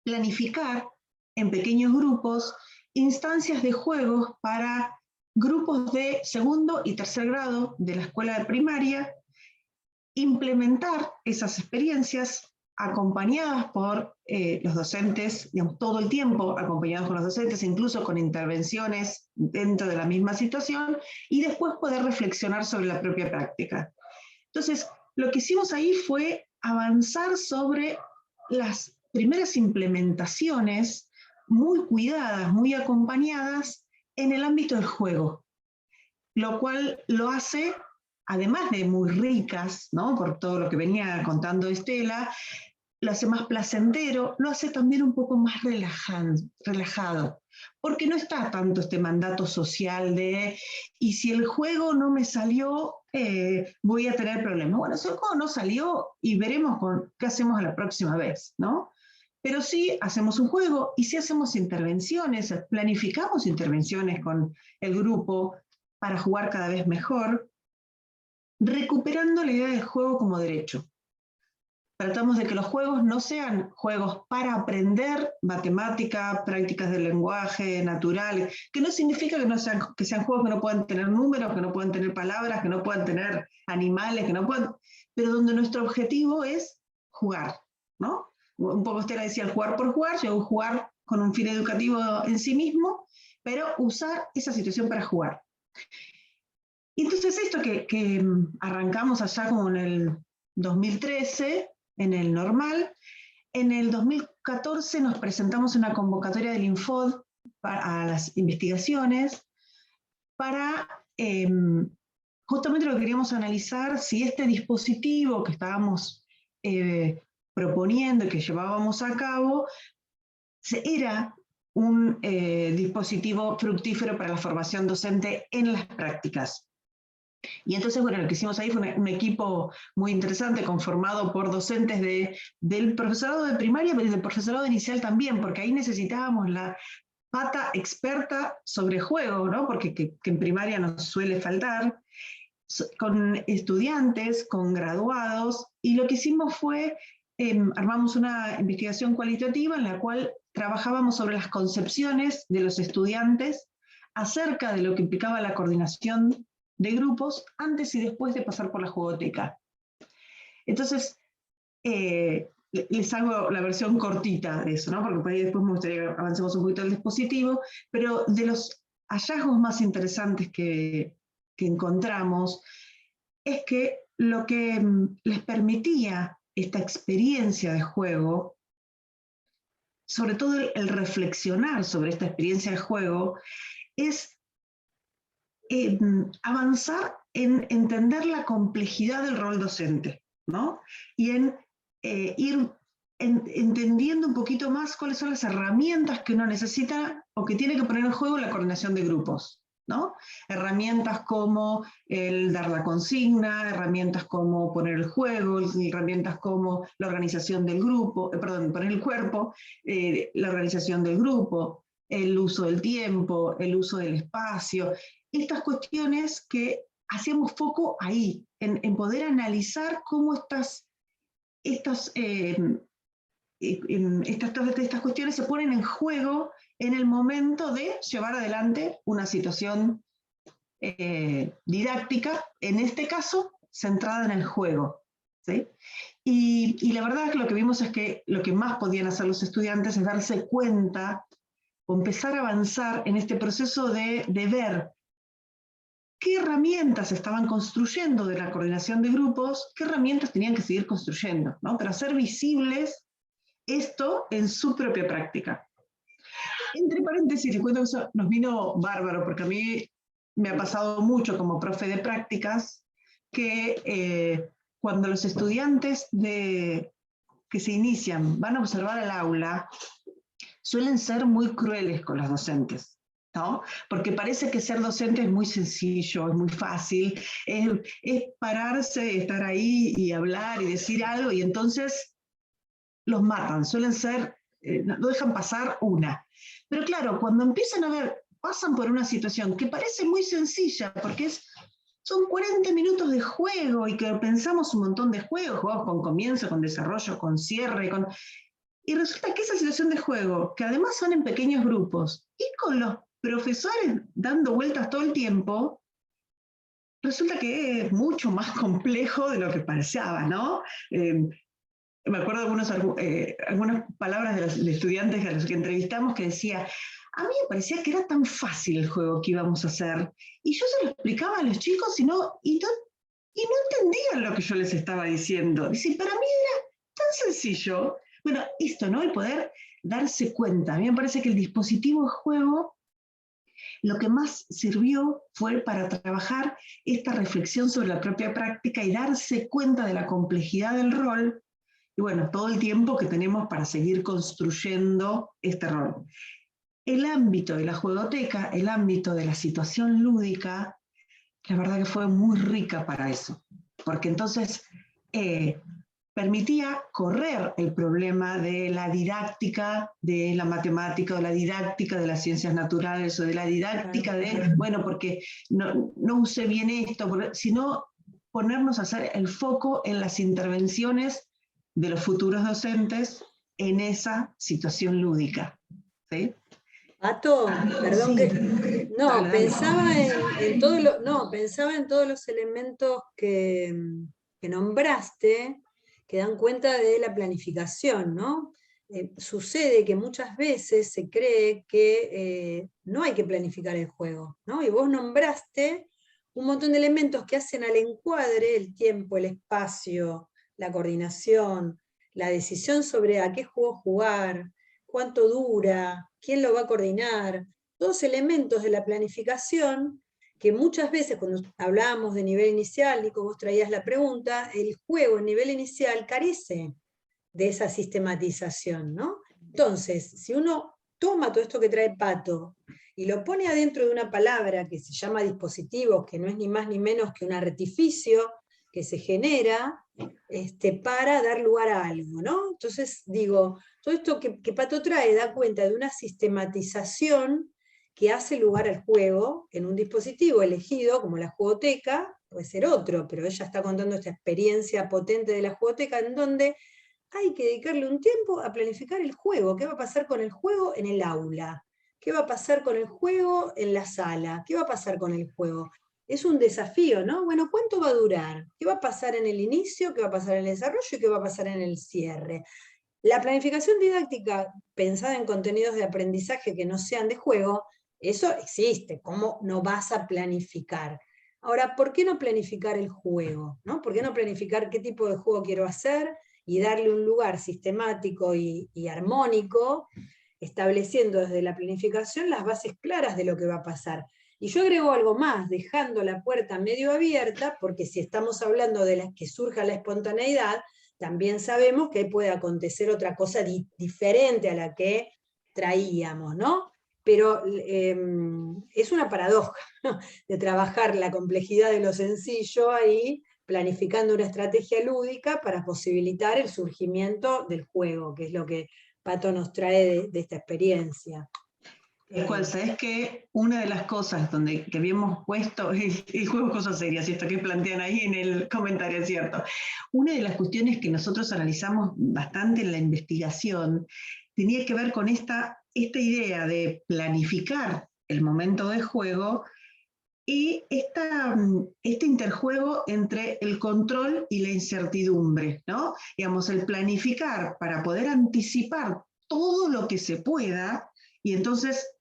planificar en pequeños grupos instancias de juegos para grupos de segundo y tercer grado de la escuela de primaria, implementar esas experiencias acompañadas por los docentes, digamos, todo el tiempo acompañados con los docentes, incluso con intervenciones dentro de la misma situación, y después poder reflexionar sobre la propia práctica. Entonces, lo que hicimos ahí fue avanzar sobre las primeras implementaciones muy cuidadas, muy acompañadas en el ámbito del juego, lo cual lo hace, además de muy ricas, ¿no? Por todo lo que venía contando Estela, lo hace más placentero, lo hace también un poco más relajado, porque no está tanto este mandato social de, y si el juego no me salió, voy a tener problemas. Bueno, si el juego no salió, y veremos qué hacemos la próxima vez, ¿no? Pero sí hacemos un juego, y sí hacemos intervenciones, planificamos intervenciones con el grupo para jugar cada vez mejor, recuperando la idea del juego como derecho. Tratamos de que los juegos no sean juegos para aprender matemática, prácticas del lenguaje, naturales, que no significa que sean juegos que no puedan tener números, que no puedan tener palabras, que no puedan tener animales, que no puedan, pero donde nuestro objetivo es jugar, ¿no? Un poco Estela decía el jugar por jugar, yo jugar con un fin educativo en sí mismo, pero usar esa situación para jugar. Y entonces esto que arrancamos allá como en el 2013, en el normal, en el 2014 nos presentamos una convocatoria del Infod a las investigaciones para justamente lo que queríamos analizar, si este dispositivo que estábamos proponiendo y que llevábamos a cabo era un dispositivo fructífero para la formación docente en las prácticas. Y entonces, bueno, lo que hicimos ahí fue un equipo muy interesante, conformado por docentes del profesorado de primaria, pero del profesorado inicial también, porque ahí necesitábamos la pata experta sobre juego, ¿no? Porque que en primaria nos suele faltar, con estudiantes, con graduados, y lo que hicimos fue, armamos una investigación cualitativa en la cual trabajábamos sobre las concepciones de los estudiantes acerca de lo que implicaba la coordinación de grupos antes y después de pasar por la jugoteca. Entonces, les hago la versión cortita de eso, ¿no? Porque por ahí después me gustaría que avancemos un poquito el dispositivo, pero de los hallazgos más interesantes que encontramos es que lo que les permitía esta experiencia de juego, sobre todo el reflexionar sobre esta experiencia de juego, es avanzar en entender la complejidad del rol docente, ¿no? Y en ir entendiendo un poquito más cuáles son las herramientas que uno necesita o que tiene que poner en juego la coordinación de grupos, ¿no? Herramientas como el dar la consigna, herramientas como poner el juego, herramientas como la organización del grupo, poner el cuerpo, la organización del grupo, el uso del tiempo, el uso del espacio, estas cuestiones que hacemos foco ahí, en poder analizar cómo estas cuestiones se ponen en juego en el momento de llevar adelante una situación didáctica, en este caso, centrada en el juego, ¿sí? Y la verdad es que lo que vimos es que lo que más podían hacer los estudiantes es darse cuenta o empezar a avanzar en este proceso de ver qué herramientas estaban construyendo de la coordinación de grupos, qué herramientas tenían que seguir construyendo, ¿no? Para hacer visibles esto en su propia práctica. Entre paréntesis, les cuento que eso nos vino bárbaro, porque a mí me ha pasado mucho como profe de prácticas, que cuando los estudiantes que se inician van a observar el aula, suelen ser muy crueles con los docentes, ¿no? Porque parece que ser docente es muy sencillo, es muy fácil, es pararse, estar ahí y hablar y decir algo, y entonces los matan, suelen ser, no dejan pasar una. Pero claro, cuando empiezan a ver, pasan por una situación que parece muy sencilla, porque son 40 minutos de juego, y que pensamos un montón de juegos con comienzo, con desarrollo, con cierre, y resulta que esa situación de juego, que además son en pequeños grupos, y con los profesores dando vueltas todo el tiempo, resulta que es mucho más complejo de lo que parecía, ¿no? Me acuerdo algunas palabras de los estudiantes a los que entrevistamos que decía, a mí me parecía que era tan fácil el juego que íbamos a hacer, y yo se lo explicaba a los chicos y no entendían lo que yo les estaba diciendo. Dice, para mí era tan sencillo. Bueno, esto, ¿no? El poder darse cuenta. A mí me parece que el dispositivo de juego lo que más sirvió fue para trabajar esta reflexión sobre la propia práctica y darse cuenta de la complejidad del rol, y bueno, todo el tiempo que tenemos para seguir construyendo este rol. El ámbito de la juegoteca, el ámbito de la situación lúdica, la verdad que fue muy rica para eso, porque entonces permitía correr el problema de la didáctica de la matemática, o la didáctica de las ciencias naturales, o de la didáctica de, bueno, porque no usé bien esto, sino ponernos a hacer el foco en las intervenciones de los futuros docentes en esa situación lúdica, ¿sí?
Pato, perdón,
Sí.
no,
Dale.
pensaba en todos los elementos que nombraste, que dan cuenta de la planificación, ¿no? Sucede que muchas veces se cree que no hay que planificar el juego, ¿no? Y vos nombraste un montón de elementos que hacen al encuadre, el tiempo, el espacio, la coordinación, la decisión sobre a qué juego jugar, cuánto dura, quién lo va a coordinar, todos elementos de la planificación que muchas veces cuando hablábamos de nivel inicial, Nico, vos traías la pregunta, el juego en nivel inicial carece de esa sistematización, ¿no? Entonces, si uno toma todo esto que trae Pato y lo pone adentro de una palabra que se llama dispositivo, que no es ni más ni menos que un artificio que se genera para dar lugar a algo, ¿no? Entonces, digo, todo esto que Pato trae da cuenta de una sistematización que hace lugar al juego en un dispositivo elegido, como la jugoteca, puede ser otro, pero ella está contando esta experiencia potente de la jugoteca, en donde hay que dedicarle un tiempo a planificar el juego. ¿Qué va a pasar con el juego en el aula? ¿Qué va a pasar con el juego en la sala? ¿Qué va a pasar con el juego? Es un desafío, ¿no? Bueno, ¿cuánto va a durar? ¿Qué va a pasar en el inicio? ¿Qué va a pasar en el desarrollo? ¿Y qué va a pasar en el cierre? La planificación didáctica pensada en contenidos de aprendizaje que no sean de juego Eso existe, ¿cómo no vas a planificar? Ahora, ¿por qué no planificar el juego? ¿No? ¿Por qué no planificar qué tipo de juego quiero hacer y darle un lugar sistemático y armónico, estableciendo desde la planificación las bases claras de lo que va a pasar? Y yo agrego algo más, dejando la puerta medio abierta, porque si estamos hablando de que surja la espontaneidad, también sabemos que puede acontecer otra cosa diferente a la que traíamos, ¿no? Pero es una paradoja, ¿no? De trabajar la complejidad de lo sencillo ahí, planificando una estrategia lúdica para posibilitar el surgimiento del juego, que es lo que Pato nos trae de esta experiencia.
¿Sabes que una de las cosas que habíamos puesto, el juego Cosas Serias, y esto que plantean ahí en el comentario, es cierto, una de las cuestiones que nosotros analizamos bastante en la investigación tenía que ver con esta idea de planificar el momento de juego y este interjuego entre el control y la incertidumbre, ¿no? Digamos, el planificar para poder anticipar todo lo que se pueda. Y entonces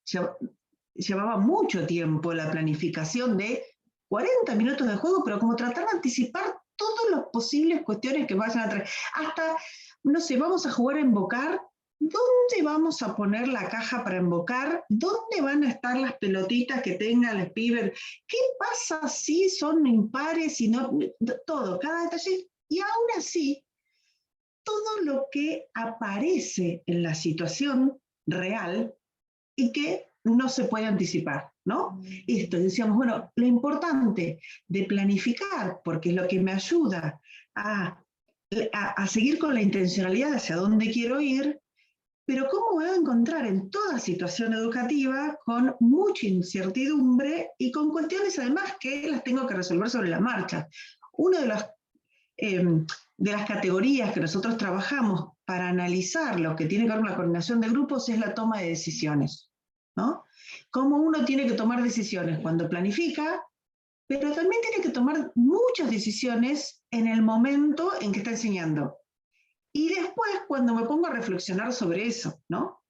llevaba mucho tiempo la planificación de 40 minutos de juego, pero como tratar de anticipar todas las posibles cuestiones que vayan a traer. Hasta, no sé, vamos a jugar a invocar, ¿dónde vamos a poner la caja para invocar? ¿Dónde van a estar las pelotitas que tengan los pibes? ¿Qué pasa si son impares y no? Todo, cada detalle. Y aún así, todo lo que aparece en la situación real y que no se puede anticipar, ¿no? Esto, decíamos, bueno, lo importante de planificar, porque es lo que me ayuda a seguir con la intencionalidad hacia dónde quiero ir, pero cómo me voy a encontrar en toda situación educativa con mucha incertidumbre y con cuestiones además que las tengo que resolver sobre la marcha. Una de las categorías que nosotros trabajamos para analizar lo que tiene que ver con la coordinación de grupos es la toma de decisiones, ¿no? Cómo uno tiene que tomar decisiones cuando planifica, pero también tiene que tomar muchas decisiones en el momento en que está enseñando. Y después cuando me pongo a reflexionar sobre eso, ¿no?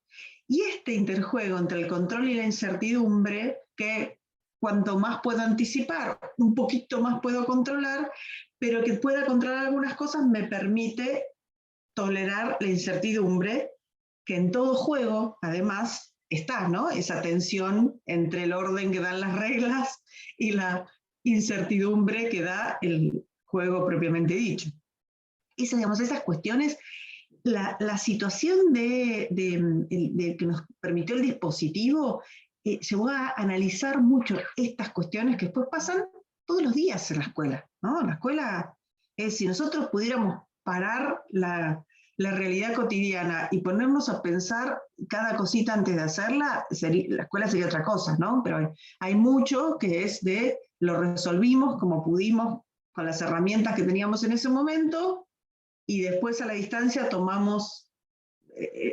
Y este interjuego entre el control y la incertidumbre, que cuanto más puedo anticipar, un poquito más puedo controlar, pero que pueda controlar algunas cosas me permite tolerar la incertidumbre, que en todo juego, además, está, ¿no? Esa tensión entre el orden que dan las reglas y la incertidumbre que da el juego propiamente dicho. Digamos, esas cuestiones, la situación que nos permitió el dispositivo llevó a analizar mucho estas cuestiones que después pasan todos los días en la escuela, ¿no? La escuela, si nosotros pudiéramos parar la realidad cotidiana y ponernos a pensar cada cosita antes de hacerla, la escuela sería otra cosa, ¿no? Pero hay mucho que es de lo resolvimos como pudimos con las herramientas que teníamos en ese momento y después a la distancia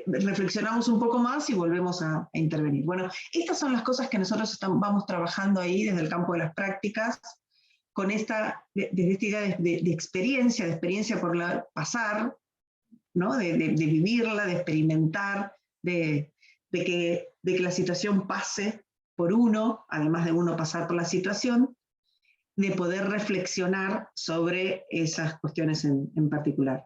reflexionamos un poco más y volvemos a intervenir. Bueno, estas son las cosas que nosotros vamos trabajando ahí desde el campo de las prácticas, con desde esta idea de experiencia por pasar, ¿no? de vivirla, de experimentar, de que la situación pase por uno, además de uno pasar por la situación, de poder reflexionar sobre esas cuestiones en particular.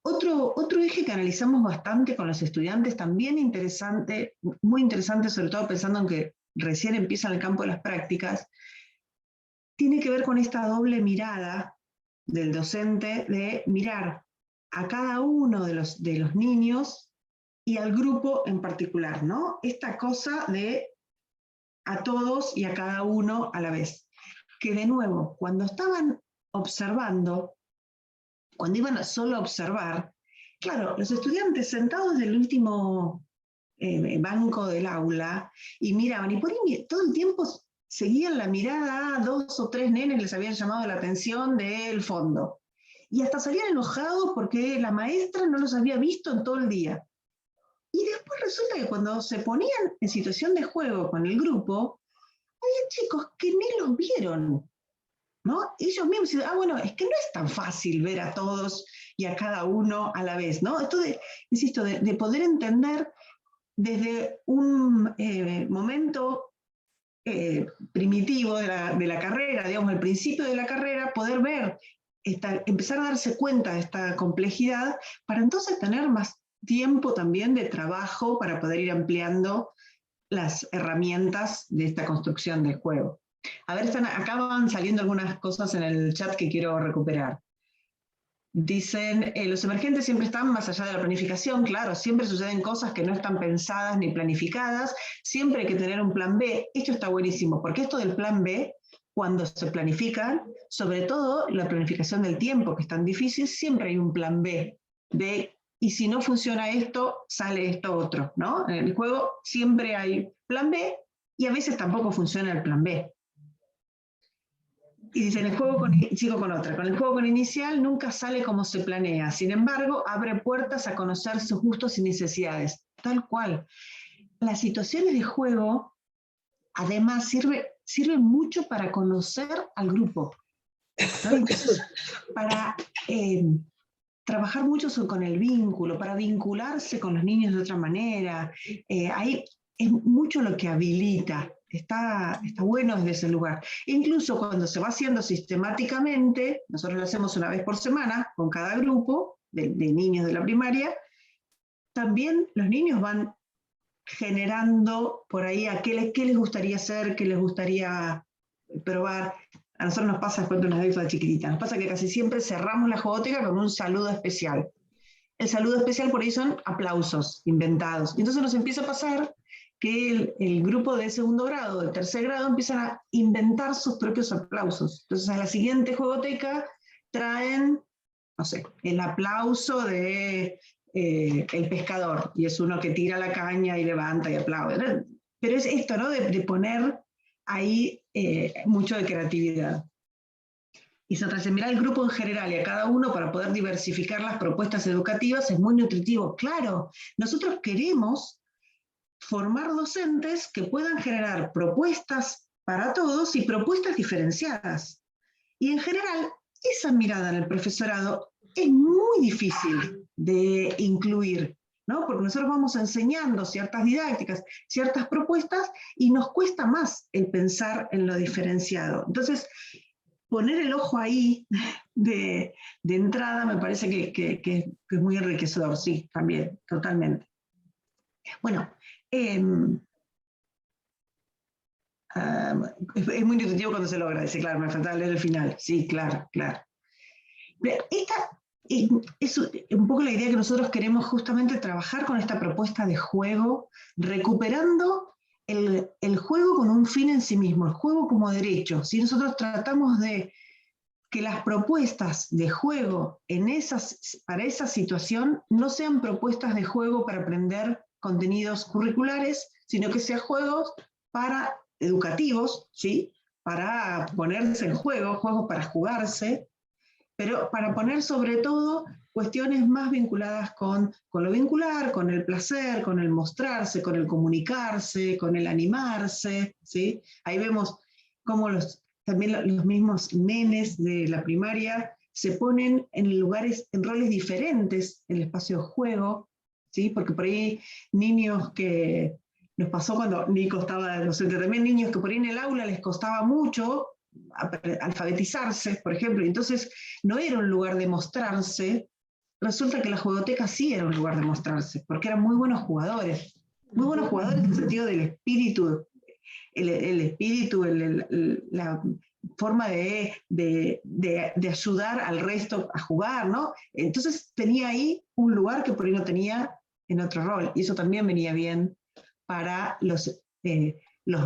Otro eje que analizamos bastante con los estudiantes, también interesante, muy interesante, sobre todo pensando en que recién empieza en el campo de las prácticas, tiene que ver con esta doble mirada del docente de mirar a cada uno de los niños y al grupo en particular, ¿no? Esta cosa de a todos y a cada uno a la vez. Que de nuevo, cuando estaban observando, cuando iban a solo observar, claro, los estudiantes sentados del último banco del aula y miraban, y por ahí todo el tiempo seguían la mirada a 2 o 3 nenes les habían llamado la atención del fondo. Y hasta salían enojados porque la maestra no los había visto en todo el día. Y después resulta que cuando se ponían en situación de juego con el grupo, había chicos que ni los vieron, ¿no? Ellos mismos dicen, bueno, es que no es tan fácil ver a todos y a cada uno a la vez, ¿no? Esto insisto, de poder entender desde un momento primitivo de la carrera, digamos, el principio de la carrera, poder ver, empezar a darse cuenta de esta complejidad, para entonces tener más tiempo también de trabajo para poder ir ampliando las herramientas de esta construcción del juego. A ver, acá van saliendo algunas cosas en el chat que quiero recuperar. Dicen, los emergentes siempre están más allá de la planificación, claro, siempre suceden cosas que no están pensadas ni planificadas, siempre hay que tener un plan B. Esto está buenísimo, porque esto del plan B, cuando se planifican, sobre todo la planificación del tiempo, que es tan difícil, siempre hay un plan B, y si no funciona esto, sale esto otro, ¿no? En el juego siempre hay plan B, y a veces tampoco funciona el plan B. Y dice, sigo con otra, con el juego con inicial nunca sale como se planea, sin embargo, abre puertas a conocer sus gustos y necesidades, tal cual. Las situaciones de juego, además, sirven mucho para conocer al grupo, ¿no? Entonces, para trabajar mucho con el vínculo, para vincularse con los niños de otra manera, ahí es mucho lo que habilita. Está bueno desde ese lugar. Incluso cuando se va haciendo sistemáticamente, nosotros lo hacemos una vez por semana con cada grupo de niños de la primaria, también los niños van generando por ahí a qué les gustaría hacer, qué les gustaría probar. A nosotros nos pasa, cuento una anécdota chiquitita, nos pasa que casi siempre cerramos la jugoteca con un saludo especial. El saludo especial por ahí son aplausos inventados. Y entonces nos empieza a pasar que el grupo de segundo grado, de tercer grado, empiezan a inventar sus propios aplausos. Entonces a la siguiente jugoteca traen, no sé, el aplauso de el pescador, y es uno que tira la caña y levanta y aplaude. Pero es esto, ¿no? De poner ahí mucho de creatividad. Y se trata de mirar el grupo en general y a cada uno para poder diversificar las propuestas educativas es muy nutritivo. Claro, nosotros queremos formar docentes que puedan generar propuestas para todos y propuestas diferenciadas. Y en general, esa mirada en el profesorado es muy difícil de incluir, ¿no? Porque nosotros vamos enseñando ciertas didácticas, ciertas propuestas, y nos cuesta más el pensar en lo diferenciado. Entonces, poner el ojo ahí de entrada me parece que es muy enriquecedor, sí, también, totalmente. Bueno, es muy nutritivo cuando se logra, dice, claro, me faltaba leer el final, sí, claro, claro. Esta es un poco la idea que nosotros queremos justamente trabajar con esta propuesta de juego, recuperando el juego con un fin en sí mismo, el juego como derecho. Si nosotros tratamos de que las propuestas de juego para esa situación no sean propuestas de juego para aprender contenidos curriculares, sino que sean juegos educativos, ¿sí? Para ponerse en juego, juegos para jugarse, pero para poner sobre todo cuestiones más vinculadas con lo vincular, con el placer, con el mostrarse, con el comunicarse, con el animarse, ¿sí? Ahí vemos cómo también los mismos nenes de la primaria se ponen en roles diferentes en el espacio de juego, ¿sí? Porque por ahí niños que nos pasó cuando Nico estaba docente, también niños que por ahí en el aula les costaba mucho alfabetizarse, por ejemplo, y entonces no era un lugar de mostrarse. Resulta que la jugoteca sí era un lugar de mostrarse, porque eran muy buenos jugadores en el sentido del espíritu, la forma de ayudar al resto a jugar, ¿no? Entonces tenía ahí un lugar que por ahí no tenía en otro rol, y eso también venía bien para los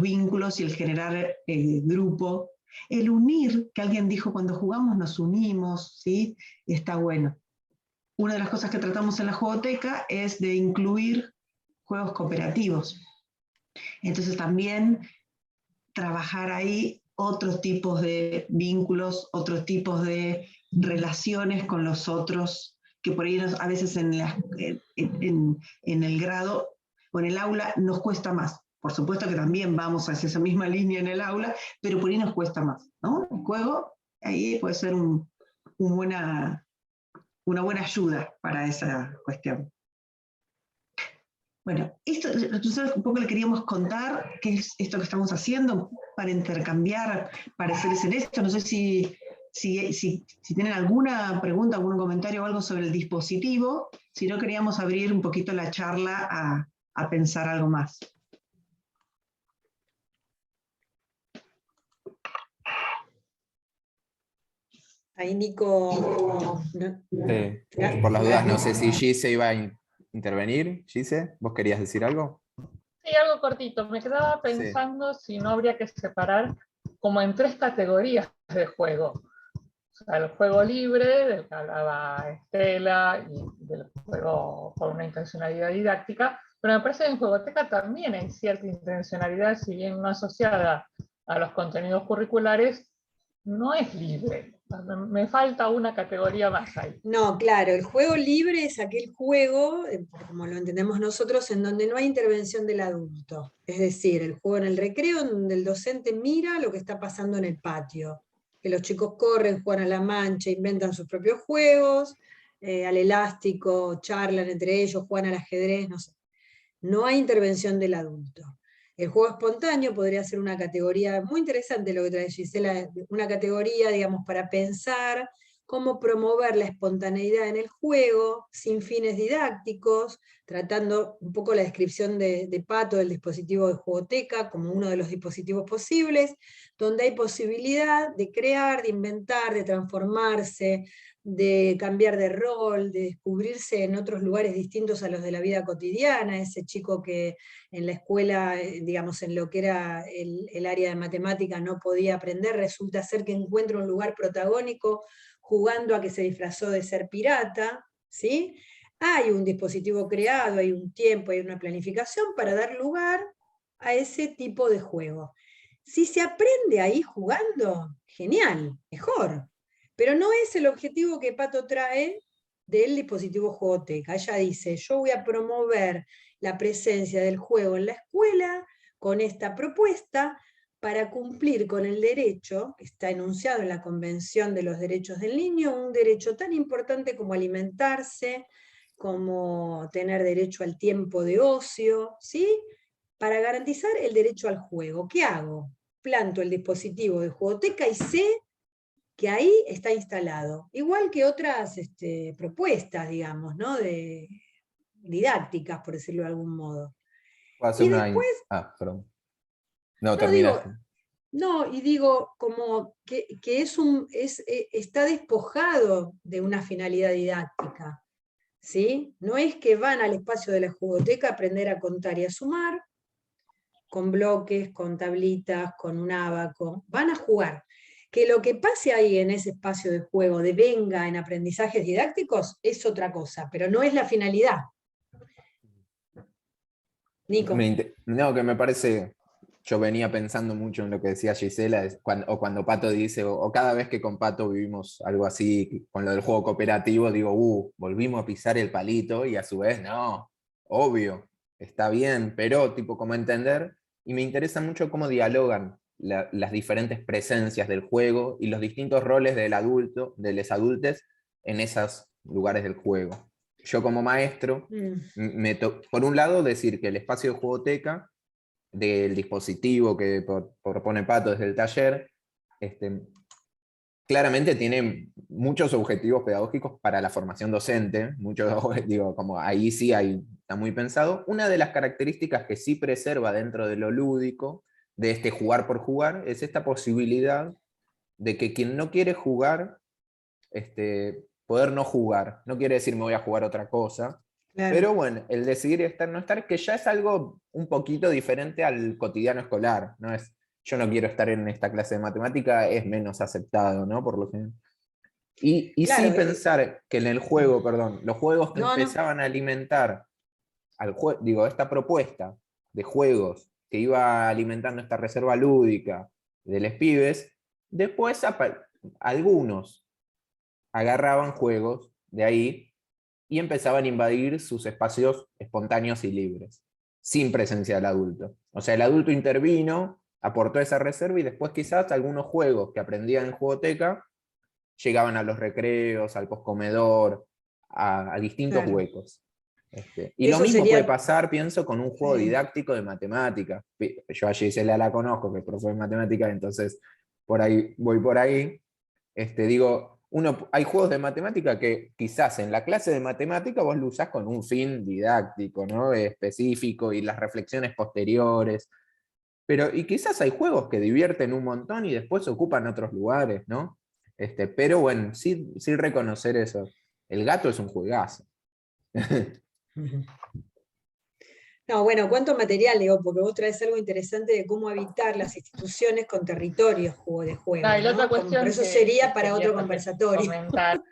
vínculos y el generar grupo. El unir, que alguien dijo, cuando jugamos nos unimos, ¿sí? Está bueno. Una de las cosas que tratamos en la jugoteca es de incluir juegos cooperativos. Entonces también trabajar ahí otros tipos de vínculos, otros tipos de relaciones con los otros, que por ahí a veces en el grado o en el aula nos cuesta más. Por supuesto que también vamos hacia esa misma línea en el aula, pero por ahí nos cuesta más, ¿no? El juego ahí puede ser una buena ayuda para esa cuestión. Bueno, nosotros un poco le queríamos contar qué es esto que estamos haciendo para intercambiar pareceres en esto. No sé si tienen alguna pregunta, algún comentario o algo sobre el dispositivo. Si no, queríamos abrir un poquito la charla a pensar algo más.
Ahí Nico.
Sí. Por las dudas, no sé si Gise iba a intervenir. Gise, ¿vos querías decir algo?
Sí, algo cortito. Me quedaba pensando si no habría que separar como en 3 categorías de juego. O sea, el juego libre, del que hablaba Estela, y del juego con una intencionalidad didáctica, pero me parece que en Juegoteca también hay cierta intencionalidad, si bien no asociada a los contenidos curriculares, no es libre. Me falta una categoría más ahí.
No, claro, el juego libre es aquel juego, como lo entendemos nosotros, en donde no hay intervención del adulto. Es decir, el juego en el recreo, en donde el docente mira lo que está pasando en el patio. Que los chicos corren, juegan a la mancha, inventan sus propios juegos, al elástico, charlan entre ellos, juegan al ajedrez, no sé. No hay intervención del adulto. El juego espontáneo podría ser una categoría muy interesante, lo que trae Gisela, una categoría, digamos, para pensar cómo promover la espontaneidad en el juego, sin fines didácticos, tratando un poco la descripción de Pato del dispositivo de Juegoteca como uno de los dispositivos posibles, donde hay posibilidad de crear, de inventar, de transformarse, de cambiar de rol, de descubrirse en otros lugares distintos a los de la vida cotidiana, ese chico que en la escuela, digamos, en lo que era el área de matemática no podía aprender, resulta ser que encuentra un lugar protagónico jugando a que se disfrazó de ser pirata, ¿sí? Hay un dispositivo creado, hay un tiempo, hay una planificación para dar lugar a ese tipo de juego. Si se aprende ahí jugando, genial, mejor. Pero no es el objetivo que Pato trae del dispositivo Juegoteca. Ella dice, yo voy a promover la presencia del juego en la escuela con esta propuesta para cumplir con el derecho que está enunciado en la Convención de los Derechos del Niño, un derecho tan importante como alimentarse, como tener derecho al tiempo de ocio, ¿sí? Para garantizar el derecho al juego. ¿Qué hago? Planto el dispositivo de Juegoteca y sé que ahí está instalado. Igual que otras propuestas, digamos, ¿no? Didácticas, por decirlo de algún modo. Y después,
perdón. No,
no,
terminaste.
y digo, como que está despojado de una finalidad didáctica, ¿sí? No es que van al espacio de la jugoteca a aprender a contar y a sumar, con bloques, con tablitas, con un ábaco, van a jugar. Que lo que pase ahí en ese espacio de juego devenga en aprendizajes didácticos es otra cosa, pero no es la finalidad. Nico.
No, que me parece, yo venía pensando mucho en lo que decía Gisela, cuando Pato dice, o cada vez que con Pato vivimos algo así, con lo del juego cooperativo, digo, volvimos a pisar el palito, y a su vez, no, obvio, está bien, pero tipo como entender, y me interesa mucho cómo dialogan las diferentes presencias del juego y los distintos roles del adulto, de los adultos en esos lugares del juego. Yo como maestro, por un lado decir que el espacio de juegoteca, del dispositivo que propone Pato desde el taller, claramente tiene muchos objetivos pedagógicos para la formación docente, digo, como ahí sí está muy pensado. Una de las características que sí preserva dentro de lo lúdico, de este jugar por jugar, es esta posibilidad de que quien no quiere jugar, poder no jugar. No quiere decir me voy a jugar otra cosa, claro. Pero bueno, el decidir estar no estar, que ya es algo un poquito diferente al cotidiano escolar, no es yo no quiero estar en esta clase de matemática, es menos aceptado, ¿no? Por lo general. Y claro, sí pensar que en el juego, los juegos que empezaban a alimentar esta propuesta de juegos que iba alimentando esta reserva lúdica de los pibes, después algunos agarraban juegos de ahí y empezaban a invadir sus espacios espontáneos y libres, sin presencia del adulto. O sea, el adulto intervino, aportó esa reserva, y después quizás algunos juegos que aprendían en juegoteca llegaban a los recreos, al postcomedor, a distintos huecos. Y lo
Eso
mismo
sería-
puede pasar, pienso, con un juego
Sí.
didáctico de matemáticas. Yo a Gisela la conozco, que es profesor de matemáticas, entonces por ahí voy por ahí. Digo, hay juegos de matemática que quizás en la clase de matemática vos lo usás con un fin didáctico, ¿no? Específico, y las reflexiones posteriores. Y quizás hay juegos que divierten un montón y después ocupan otros lugares, ¿no? Pero bueno, sí reconocer eso. El gato es un juegazo.
No, bueno, ¿cuánto material, Leo? Porque vos traes algo interesante de cómo habitar las instituciones con territorios de juego,
Y la
¿no?
otra cuestión
Pero eso
que
sería para
quería
otro
también
conversatorio.
comentar,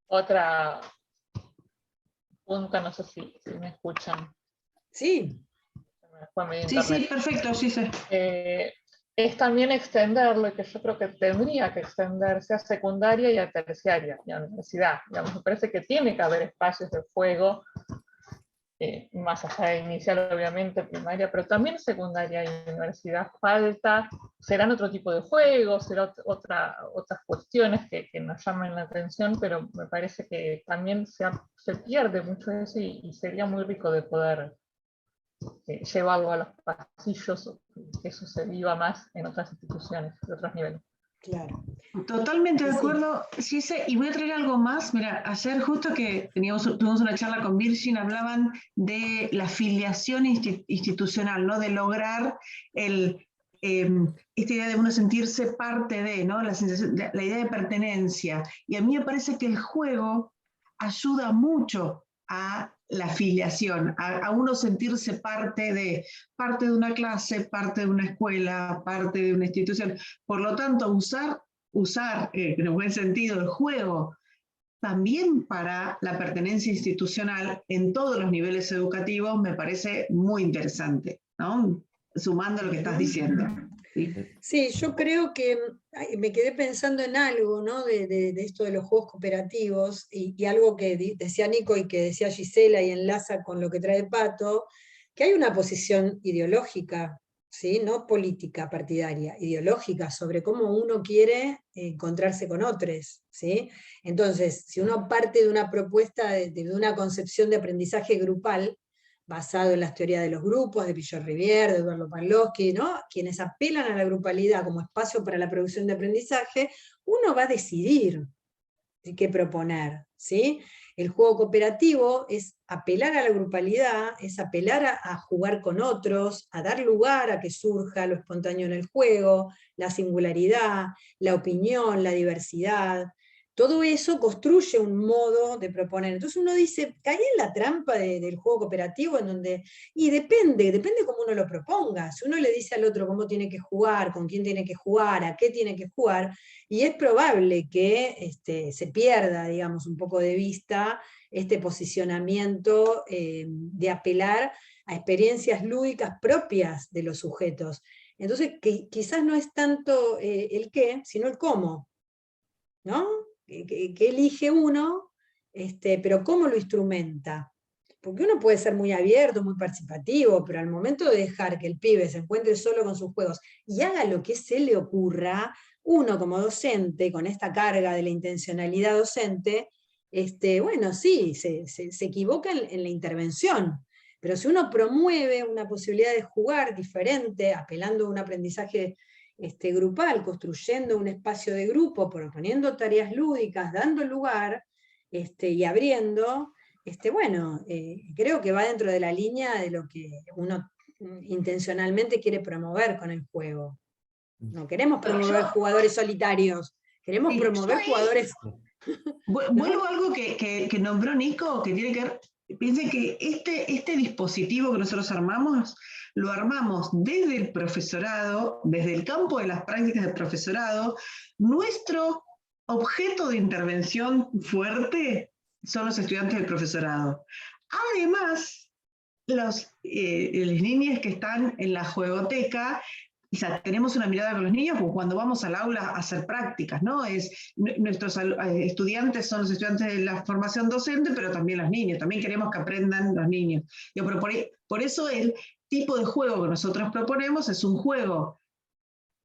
otra punta, no sé si me escuchan.
Sí.
Se me fue mi
Sí,
internet.
sí, perfecto, sí, sí.
Es también extenderlo, y que yo creo que tendría que extenderse a secundaria y a terciaria, y a universidad. Digamos, me parece que tiene que haber espacios de juego, más allá de inicial, obviamente, primaria, pero también secundaria y universidad falta. Serán otro tipo de juegos, serán otras cuestiones que nos llamen la atención, pero me parece que también se pierde mucho eso, y sería muy rico de poder llevarlo a los pasillos, que eso se viva más en otras instituciones, de otros niveles.
Claro.
Totalmente de
Sí, sí.
acuerdo, Gise, y voy a traer algo más. Mira, ayer justo que tuvimos una charla con Virgin, hablaban de la filiación institucional, ¿no? De lograr esta idea de uno sentirse parte de, ¿no? La idea de pertenencia. Y a mí me parece que el juego ayuda mucho a la filiación, a uno sentirse parte de una clase, parte de una escuela, parte de una institución. Por lo tanto, usar en un buen sentido el juego también para la pertenencia institucional en todos los niveles educativos me parece muy interesante, ¿no? Sumando lo que estás diciendo. ¿Sí?
Sí, yo creo que me quedé pensando en algo, ¿no? de esto de los juegos cooperativos y algo que decía Nico y que decía Gisela y enlaza con lo que trae Pato, que hay una posición ideológica, ¿sí? No política partidaria, ideológica sobre cómo uno quiere encontrarse con otros, ¿sí? Entonces, si uno parte de una propuesta, de una concepción de aprendizaje grupal, basado en las teorías de los grupos, de Pillot-Rivière, de Eduardo Pavlovsky, ¿no? Quienes apelan a la grupalidad como espacio para la producción de aprendizaje, uno va a decidir qué proponer, ¿sí? El juego cooperativo es apelar a la grupalidad, es apelar a jugar con otros, a dar lugar a que surja lo espontáneo en el juego, la singularidad, la opinión, la diversidad. Todo eso construye un modo de proponer. Entonces uno dice, cae en la trampa del juego cooperativo en donde, y depende cómo uno lo proponga. Si uno le dice al otro cómo tiene que jugar, con quién tiene que jugar, a qué tiene que jugar, y es probable que se pierda, digamos, un poco de vista este posicionamiento de apelar a experiencias lúdicas propias de los sujetos. Entonces, quizás no es tanto el qué, sino el cómo, ¿no? Que elige uno, pero cómo lo instrumenta. Porque uno puede ser muy abierto, muy participativo, pero al momento de dejar que el pibe se encuentre solo con sus juegos y haga lo que se le ocurra, uno como docente, con esta carga de la intencionalidad docente, bueno, sí, se equivoca en la intervención, pero si uno promueve una posibilidad de jugar diferente, apelando a un aprendizaje grupal, construyendo un espacio de grupo, proponiendo tareas lúdicas, dando lugar y abriendo, bueno, creo que va dentro de la línea de lo que uno intencionalmente quiere promover con el juego. No queremos promover jugadores solitarios, queremos promover jugadores...
Vuelvo a algo que nombró Nico, que tiene que ver, piensen que este dispositivo que nosotros armamos, lo armamos desde el profesorado, desde el campo de las prácticas del profesorado. Nuestro objeto de intervención fuerte son los estudiantes del profesorado. Además, las niñas que están en la juegoteca, o sea, tenemos una mirada con los niños cuando vamos al aula a hacer prácticas, ¿no? Nuestros estudiantes son los estudiantes de la formación docente, pero también los niños, también queremos que aprendan los niños. Pero por eso el tipo de juego que nosotros proponemos es un juego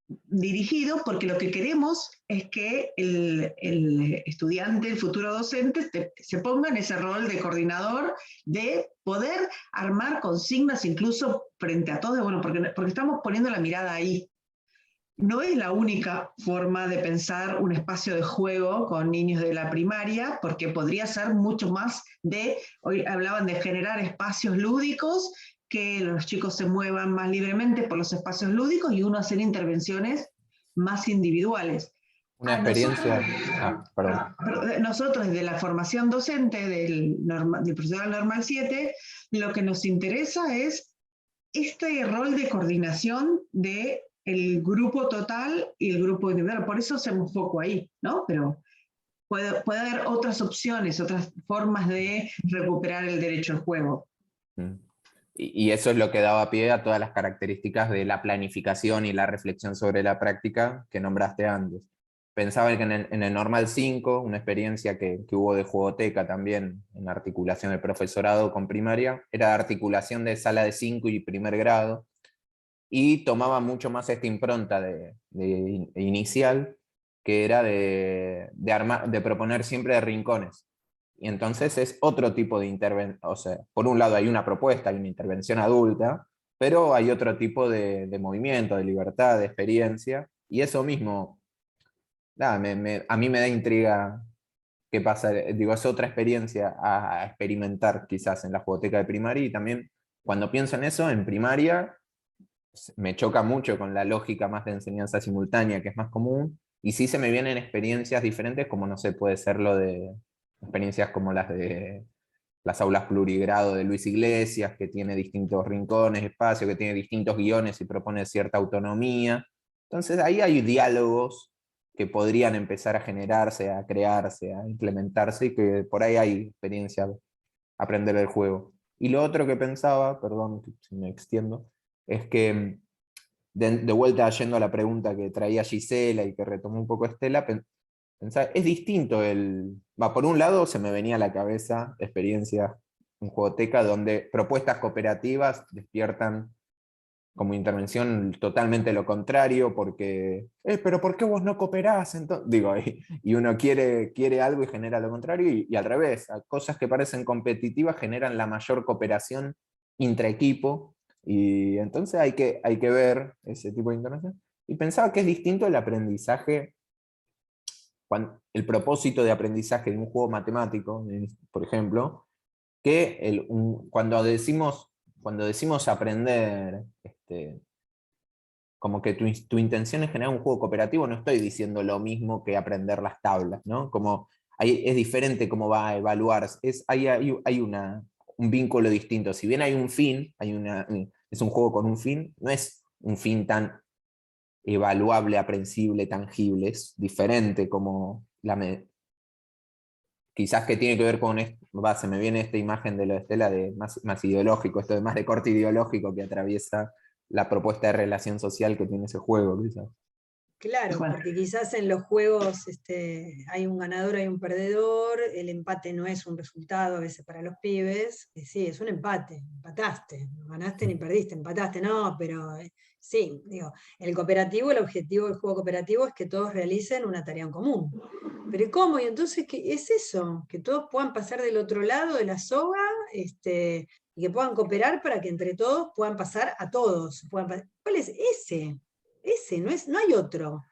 dirigido, porque lo que queremos es que el estudiante, el futuro docente, se ponga en ese rol de coordinador, de poder armar consignas incluso frente a todos, bueno, porque estamos poniendo la mirada ahí. No es la única forma de pensar un espacio de juego con niños de la primaria, porque podría ser mucho más hoy hablaban de generar espacios lúdicos, que los chicos se muevan más libremente por los espacios lúdicos y uno hacer intervenciones más individuales.
Una experiencia...
Nosotros, desde la formación docente del profesional normal 7, lo que nos interesa es este rol de coordinación de el grupo total y el grupo individual. Por eso hacemos foco ahí, ¿no? Pero puede haber otras opciones, otras formas de recuperar el derecho al juego.
Y eso es lo que daba pie a todas las características de la planificación y la reflexión sobre la práctica que nombraste antes. Pensaba que en el Normal 5, una experiencia que hubo de juegoteca también, en articulación del profesorado con primaria, era de articulación de sala de 5 y primer grado, y tomaba mucho más esta impronta de inicial, que era de proponer siempre de rincones. Y entonces es otro tipo de intervención, o sea, por un lado hay una propuesta, hay una intervención adulta, pero hay otro tipo de movimiento, de libertad, de experiencia, y eso mismo, nada, a mí me da intriga qué pasa, digo, es otra experiencia a experimentar quizás en la jugoteca de primaria, y también cuando pienso en eso, en primaria, me choca mucho con la lógica más de enseñanza simultánea, que es más común, y sí se me vienen experiencias diferentes, como no sé, puede ser lo de experiencias como las de las aulas plurigrado de Luis Iglesias, que tiene distintos rincones, espacios, que tiene distintos guiones y propone cierta autonomía. Entonces ahí hay diálogos que podrían empezar a generarse, a crearse, a implementarse, y que por ahí hay experiencia de aprender el juego. Y lo otro que pensaba, perdón si me extiendo, es que de vuelta yendo a la pregunta que traía Gisela y que retomó un poco Estela, pensar, es distinto por un lado se me venía a la cabeza experiencias en jugoteca donde propuestas cooperativas despiertan como intervención totalmente lo contrario, porque, pero ¿por qué vos no cooperás? Entonces, digo, y uno quiere algo y genera lo contrario, y al revés, cosas que parecen competitivas generan la mayor cooperación intraequipo, y entonces hay que ver ese tipo de intervención. Y pensaba que es distinto el aprendizaje, el propósito de aprendizaje de un juego matemático, por ejemplo, que cuando decimos aprender, como que tu intención es generar un juego cooperativo, no estoy diciendo lo mismo que aprender las tablas, ¿no? Como es diferente cómo va a evaluar, hay un vínculo distinto. Si bien hay un fin, es un juego con un fin, no es un fin tan evaluable, aprensible, tangible, es diferente como quizás que tiene que ver con, se me viene esta imagen de lo de Estela de más ideológico, esto de más de corte ideológico que atraviesa la propuesta de relación social que tiene ese juego, quizás.
Claro, porque quizás en los juegos hay un ganador, hay un perdedor, el empate no es un resultado a veces para los pibes, sí, es un empate, empataste, no ganaste ni perdiste, empataste, no, pero sí, digo, el cooperativo, el objetivo del juego cooperativo es que todos realicen una tarea en común. Pero ¿cómo? Y entonces, ¿qué es eso? Que todos puedan pasar del otro lado de la soga, y que puedan cooperar para que entre todos puedan pasar a todos. ¿Cuál es ese? No hay otro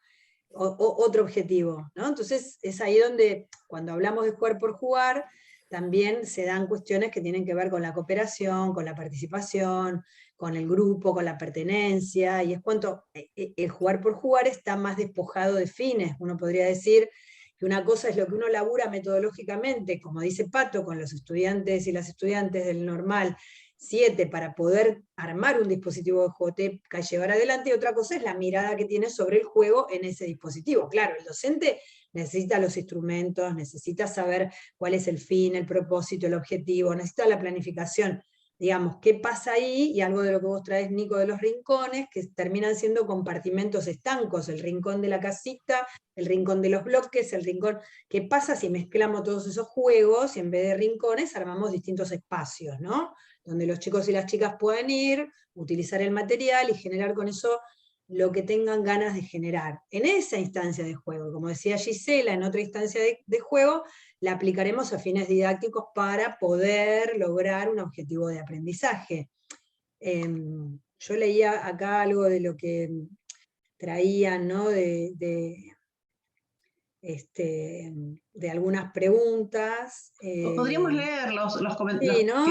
objetivo, ¿no? Entonces es ahí donde, cuando hablamos de jugar por jugar, también se dan cuestiones que tienen que ver con la cooperación, con la participación, con el grupo, con la pertenencia, y es cuanto el jugar por jugar está más despojado de fines. Uno podría decir que una cosa es lo que uno labura metodológicamente, como dice Pato, con los estudiantes y las estudiantes del normal 7 para poder armar un dispositivo de jugoteca y llevar adelante, y otra cosa es la mirada que tiene sobre el juego en ese dispositivo. Claro, el docente necesita los instrumentos, necesita saber cuál es el fin, el propósito, el objetivo, necesita la planificación. Digamos, ¿qué pasa ahí? Y algo de lo que vos traes, Nico, de los rincones, que terminan siendo compartimentos estancos, el rincón de la casita, el rincón de los bloques, el rincón... ¿Qué pasa si mezclamos todos esos juegos y en vez de rincones armamos distintos espacios, ¿no? Donde los chicos y las chicas puedan ir, utilizar el material y generar con eso lo que tengan ganas de generar. En esa instancia de juego, como decía Gisela, en otra instancia de juego, la aplicaremos a fines didácticos para poder lograr un objetivo de aprendizaje. Yo leía acá algo de lo que traían, ¿no? de algunas preguntas.
Podríamos leer los comentarios.
Sí, ¿no?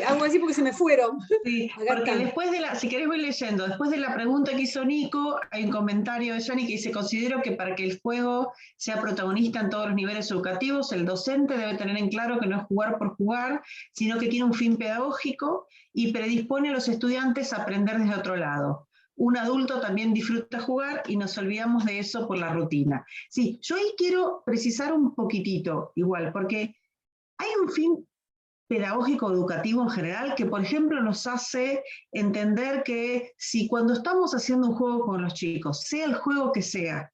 Hago así porque se me fueron.
Sí, porque después de si querés voy leyendo, después de la pregunta que hizo Nico, hay un comentario de Johnny que dice: considero que para que el juego sea protagonista en todos los niveles educativos, el docente debe tener en claro que no es jugar por jugar, sino que tiene un fin pedagógico y predispone a los estudiantes a aprender desde otro lado. Un adulto también disfruta jugar y nos olvidamos de eso por la rutina. Sí, yo ahí quiero precisar un poquitito, igual, porque hay un fin pedagógico educativo en general que, por ejemplo, nos hace entender que si cuando estamos haciendo un juego con los chicos, sea el juego que sea,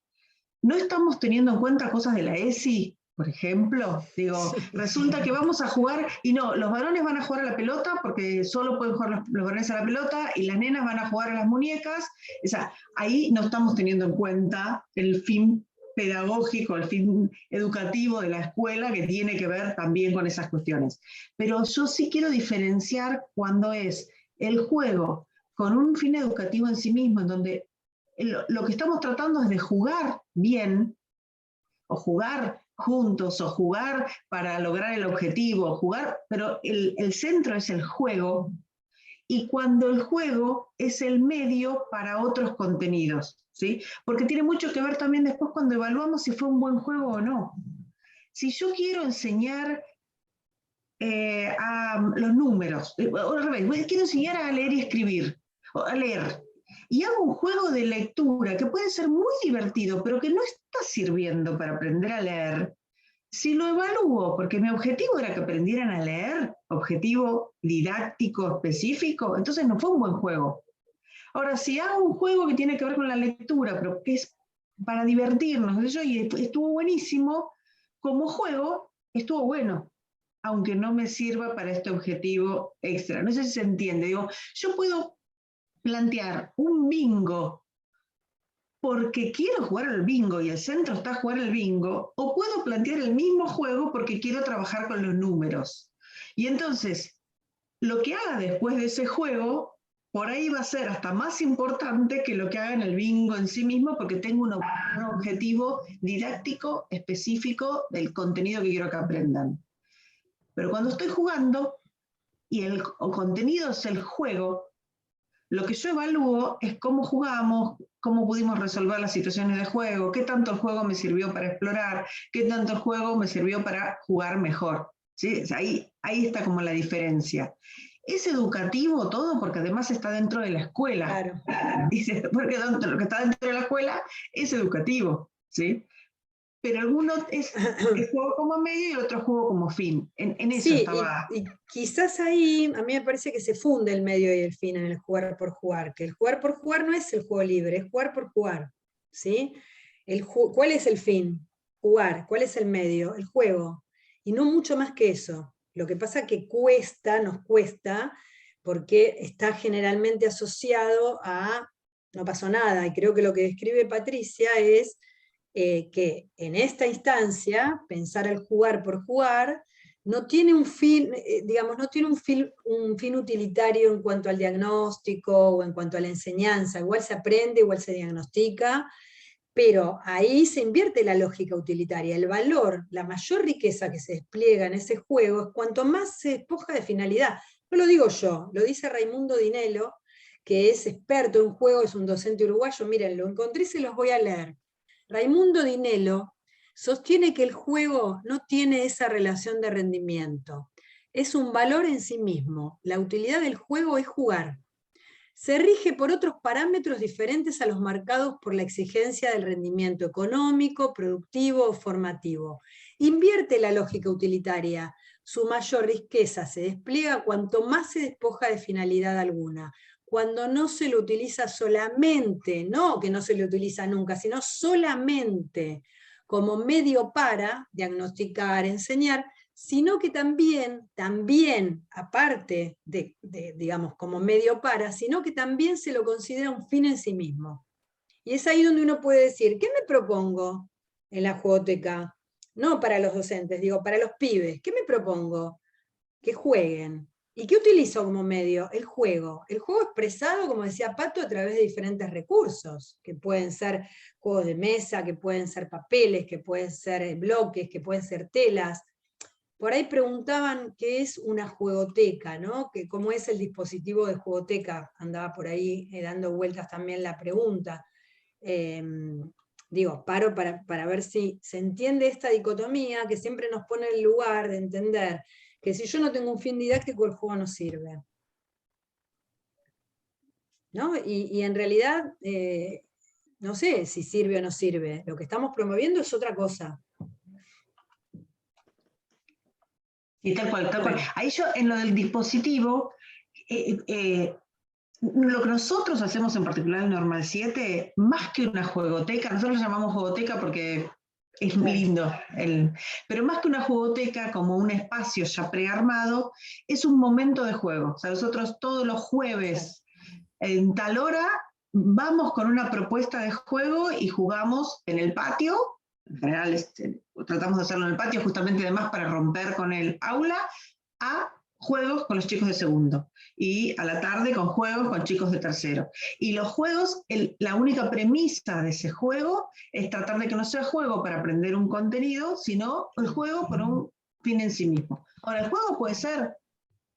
no estamos teniendo en cuenta cosas de la ESI, por ejemplo, digo, resulta que vamos a jugar, y no, los varones van a jugar a la pelota porque solo pueden jugar los varones a la pelota, y las nenas van a jugar a las muñecas. O sea, ahí no estamos teniendo en cuenta el fin pedagógico, el fin educativo de la escuela, que tiene que ver también con esas cuestiones. Pero yo sí quiero diferenciar cuando es el juego con un fin educativo en sí mismo, en donde lo que estamos tratando es de jugar bien, o jugar juntos, o jugar para lograr el objetivo, jugar, pero el centro es el juego, y cuando el juego es el medio para otros contenidos, ¿sí? Porque tiene mucho que ver también después cuando evaluamos si fue un buen juego o no. Si yo quiero enseñar a los números, o al revés, quiero enseñar a leer y escribir, o a leer, y hago un juego de lectura que puede ser muy divertido, pero que no está sirviendo para aprender a leer, si lo evalúo, porque mi objetivo era que aprendieran a leer, objetivo didáctico específico, entonces no fue un buen juego. Ahora, si hago un juego que tiene que ver con la lectura, pero que es para divertirnos, y estuvo buenísimo, como juego estuvo bueno, aunque no me sirva para este objetivo extra. No sé si se entiende. Digo, yo puedo plantear un bingo porque quiero jugar al bingo y el centro está a jugar al bingo, o puedo plantear el mismo juego porque quiero trabajar con los números. Y entonces, lo que haga después de ese juego, por ahí va a ser hasta más importante que lo que haga en el bingo en sí mismo, porque tengo un objetivo didáctico específico del contenido que quiero que aprendan. Pero cuando estoy jugando y el contenido es el juego, lo que yo evalúo es cómo jugamos, cómo pudimos resolver las situaciones de juego, qué tanto el juego me sirvió para explorar, qué tanto el juego me sirvió para jugar mejor. ¿Sí? O sea, ahí está como la diferencia. Es educativo todo porque además está dentro de la escuela.
Claro.
Porque lo que está dentro de la escuela es educativo, ¿sí? Pero alguno es el juego como medio y el otro juego como fin. En eso
sí,
estaba.
Y quizás ahí a mí me parece que se funde el medio y el fin en el jugar por jugar, que el jugar por jugar no es el juego libre, es jugar por jugar. ¿Sí? ¿Cuál es el fin? Jugar. ¿Cuál es el medio? El juego. Y no mucho más que eso. Lo que pasa que nos cuesta, porque está generalmente asociado a no pasó nada. Y creo que lo que describe Patricia es que en esta instancia, pensar el jugar por jugar, no tiene un fin, digamos, no tiene un fin utilitario en cuanto al diagnóstico o en cuanto a la enseñanza. Igual se aprende, igual se diagnostica, pero ahí se invierte la lógica utilitaria. El valor, la mayor riqueza que se despliega en ese juego es cuanto más se despoja de finalidad. No lo digo yo, lo dice Raimundo Dinello, que es experto en juego, es un docente uruguayo. Miren, lo encontré y se los voy a leer. Raimundo Dinello sostiene que el juego no tiene esa relación de rendimiento. Es un valor en sí mismo. La utilidad del juego es jugar. Se rige por otros parámetros diferentes a los marcados por la exigencia del rendimiento económico, productivo o formativo. Invierte la lógica utilitaria. Su mayor riqueza se despliega cuanto más se despoja de finalidad alguna. Cuando no se lo utiliza solamente, no que no se lo utiliza nunca, sino solamente como medio para diagnosticar, enseñar, sino que también, aparte de, digamos, como medio para, sino que también se lo considera un fin en sí mismo. Y es ahí donde uno puede decir, ¿qué me propongo en la jugoteca? No para los docentes, digo, para los pibes, ¿qué me propongo? Que jueguen. ¿Y qué utilizo como medio? El juego. El juego expresado, como decía Pato, a través de diferentes recursos, que pueden ser juegos de mesa, que pueden ser papeles, que pueden ser bloques, que pueden ser telas. Por ahí preguntaban qué es una juegoteca, ¿no? Que cómo es el dispositivo de jugoteca. Andaba por ahí dando vueltas también la pregunta. Digo, paro para ver si se entiende esta dicotomía que siempre nos pone en el lugar de entender que si yo no tengo un fin didáctico, el juego no sirve. ¿No? Y en realidad, no sé si sirve o no sirve. Lo que estamos promoviendo es otra cosa.
Y tal cual, tal cual. Ahí yo, en lo del dispositivo, lo que nosotros hacemos en particular en Normal 7, más que una juegoteca, nosotros lo llamamos jugoteca porque es lindo, pero más que una jugoteca, como un espacio ya prearmado, es un momento de juego. O sea, nosotros todos los jueves, en tal hora, vamos con una propuesta de juego y jugamos en el patio. En general tratamos de hacerlo en el patio, justamente además para romper con el aula, a juegos con los chicos de segundo, y a la tarde con juegos con chicos de tercero. Y los juegos, la única premisa de ese juego es tratar de que no sea juego para aprender un contenido, sino el juego por un fin en sí mismo. Ahora, el juego puede ser,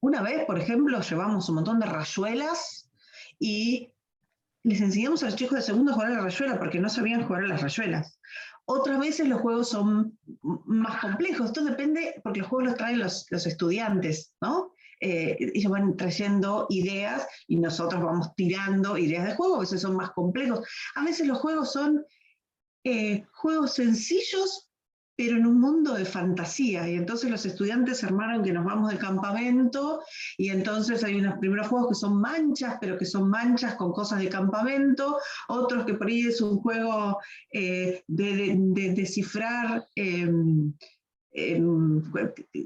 una vez, por ejemplo, llevamos un montón de rayuelas y les enseñamos a los chicos de segundo a jugar a la rayuela porque no sabían jugar a las rayuelas. Otras veces los juegos son más complejos, esto depende, porque los juegos los traen los estudiantes, ¿no? Ellos van trayendo ideas y nosotros vamos tirando ideas de juego, a veces son más complejos. A veces los juegos son juegos sencillos, pero en un mundo de fantasía, y entonces los estudiantes armaron que nos vamos de campamento, y entonces hay unos primeros juegos que son manchas, pero que son manchas con cosas de campamento, otros que por ahí es un juego de descifrar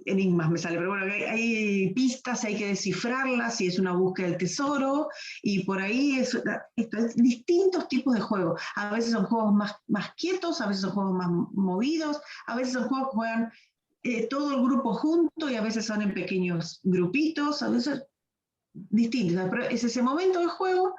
enigmas, me sale, pero bueno, hay pistas, hay que descifrarlas, y es una búsqueda del tesoro, y por ahí es distintos tipos de juegos. A veces son juegos más quietos, a veces son juegos más movidos, a veces son juegos que juegan todo el grupo junto, y a veces son en pequeños grupitos, a veces distintos. Pero es ese momento de juego,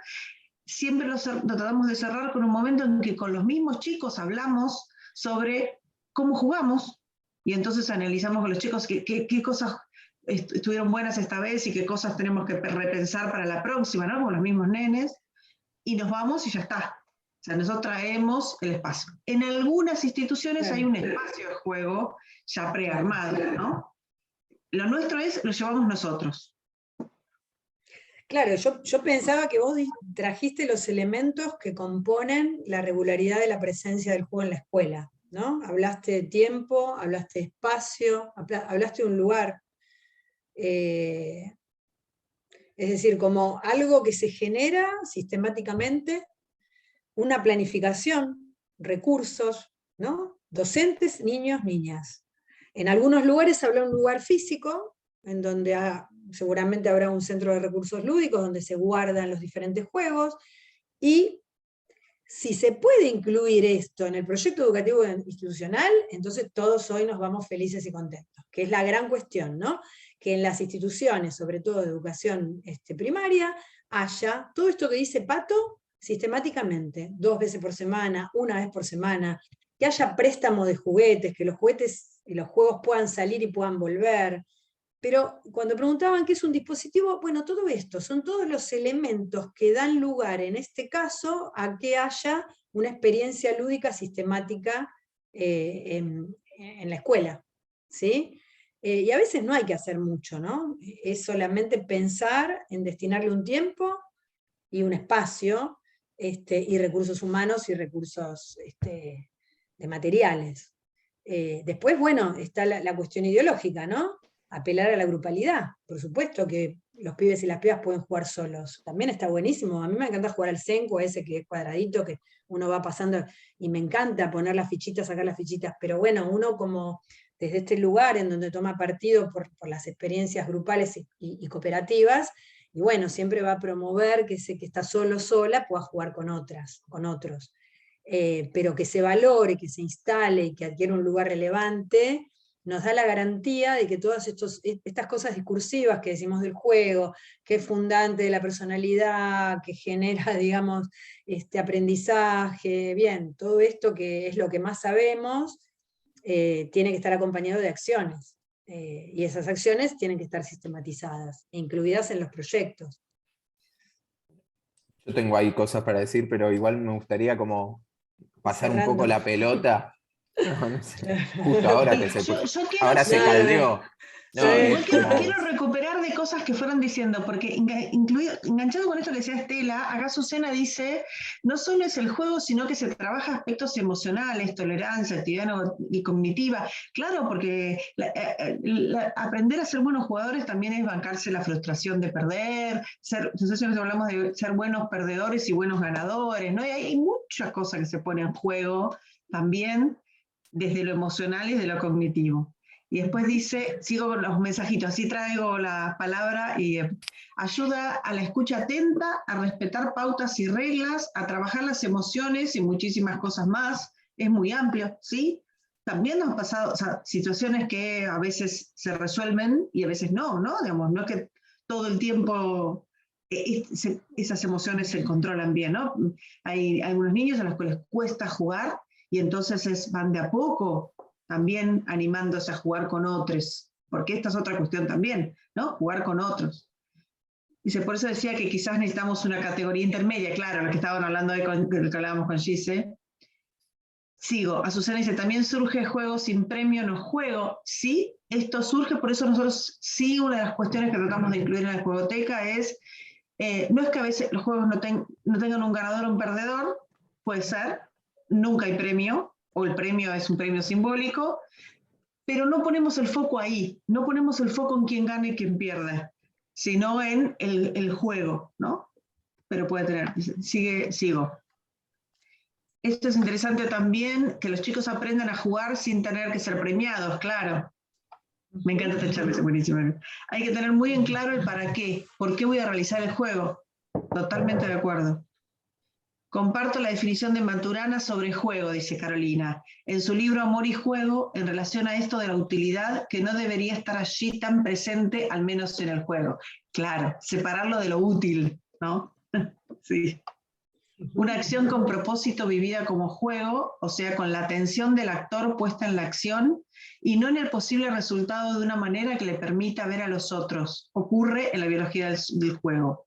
siempre lo tratamos de cerrar con un momento en que con los mismos chicos hablamos sobre cómo jugamos, y entonces analizamos con los chicos qué cosas estuvieron buenas esta vez y qué cosas tenemos que repensar para la próxima, ¿no? Con los mismos nenes, y nos vamos y ya está. O sea, nosotros traemos el espacio. En algunas instituciones hay un espacio de juego ya prearmado, ¿no? Lo nuestro lo llevamos nosotros.
Claro, yo pensaba que vos trajiste los elementos que componen la regularidad de la presencia del juego en la escuela, ¿no? Hablaste de tiempo, hablaste de espacio, hablaste de un lugar. Es decir, como algo que se genera sistemáticamente, una planificación, recursos, ¿no? Docentes, niños, niñas. En algunos lugares habrá un lugar físico, en donde seguramente habrá un centro de recursos lúdicos, donde se guardan los diferentes juegos, y si se puede incluir esto en el proyecto educativo institucional, entonces todos hoy nos vamos felices y contentos, que es la gran cuestión, ¿no? Que en las instituciones, sobre todo de educación primaria, haya todo esto que dice Pato sistemáticamente, 2 veces por semana, 1 vez por semana, que haya préstamo de juguetes, que los juguetes y los juegos puedan salir y puedan volver. Pero cuando preguntaban qué es un dispositivo, bueno, todo esto, son todos los elementos que dan lugar, en este caso, a que haya una experiencia lúdica sistemática en la escuela, ¿sí? Y a veces no hay que hacer mucho, ¿no? Es solamente pensar en destinarle un tiempo y un espacio, y recursos humanos y recursos de materiales. Después, bueno, está la cuestión ideológica, ¿no? Apelar a la grupalidad. Por supuesto que los pibes y las pibas pueden jugar solos. También está buenísimo. A mí me encanta jugar al Senko, ese que es cuadradito, que uno va pasando, y me encanta poner las fichitas, sacar las fichitas, pero bueno, uno como desde este lugar en donde toma partido por las experiencias grupales y cooperativas, y bueno, siempre va a promover que ese que está solo, sola, pueda jugar con otros. Pero que se valore, que se instale y que adquiera un lugar relevante, nos da la garantía de que todas estas cosas discursivas que decimos del juego, que es fundante de la personalidad, que genera, digamos, aprendizaje, bien, todo esto que es lo que más sabemos, tiene que estar acompañado de acciones. Y esas acciones tienen que estar sistematizadas e incluidas en los proyectos.
Yo tengo ahí cosas para decir, pero igual me gustaría como pasar un poco la pelota. No sé. Justo ahora que ahora se caldeó.
No, igual quiero recuperar de cosas que fueron diciendo, porque enganchado con esto que decía Estela, acá Susana dice, no solo es el juego, sino que se trabaja aspectos emocionales, tolerancia, actividad y cognitiva. Claro, porque aprender a ser buenos jugadores también es bancarse la frustración de perder, no sé si nos hablamos de ser buenos perdedores y buenos ganadores, ¿no? Y hay muchas cosas que se ponen en juego también, desde lo emocional y de lo cognitivo. Y después dice, sigo con los mensajitos, así traigo la palabra, y ayuda a la escucha atenta, a respetar pautas y reglas, a trabajar las emociones y muchísimas cosas más. Es muy amplio, ¿sí? También nos han pasado, o sea, situaciones que a veces se resuelven y a veces no, ¿no? Digamos, no es que todo el tiempo esas emociones se controlan bien, ¿no? Hay algunos niños a los que les cuesta jugar y entonces van de a poco también animándose a jugar con otros, porque esta es otra cuestión también, ¿no? Jugar con otros. Dice, por eso decía que quizás necesitamos una categoría intermedia, claro, lo que estaban hablando de lo que hablábamos con Gise. Sigo, Azucena dice, también surge juego sin premio, no juego. Sí, esto surge, por eso nosotros sí, una de las cuestiones que tratamos de incluir en la juegoteca es, no es que a veces los juegos no tengan un ganador o un perdedor, puede ser, nunca hay premio, o el premio es un premio simbólico, pero no ponemos el foco ahí, no ponemos el foco en quién gana y quién pierde, sino en el juego, ¿no? Pero puede tener, sigo. Esto es interesante también, que los chicos aprendan a jugar sin tener que ser premiados, claro. Me encanta este chat, es buenísimo. Hay que tener muy en claro el para qué, por qué voy a realizar el juego. Totalmente de acuerdo. Comparto la definición de Maturana sobre juego, dice Carolina, en su libro Amor y Juego, en relación a esto de la utilidad que no debería estar allí tan presente, al menos en el juego. Claro, separarlo de lo útil, ¿no? Sí. Una acción con propósito vivida como juego, o sea, con la atención del actor puesta en la acción y no en el posible resultado de una manera que le permita ver a los otros. Ocurre en la biología del juego.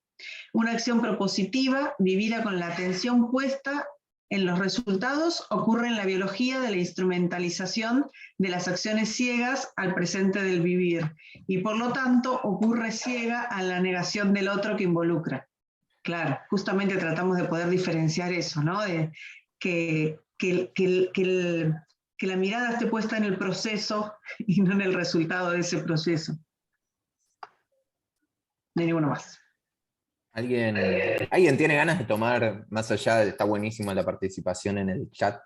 Una acción propositiva, vivida con la atención puesta en los resultados, ocurre en la biología de la instrumentalización de las acciones ciegas al presente del vivir, y por lo tanto ocurre ciega a la negación del otro que involucra. Claro, justamente tratamos de poder diferenciar eso, ¿no? De que la mirada esté puesta en el proceso y no en el resultado de ese proceso. No hay ninguno más.
¿Alguien tiene ganas de tomar, más allá de, está buenísima la participación en el chat,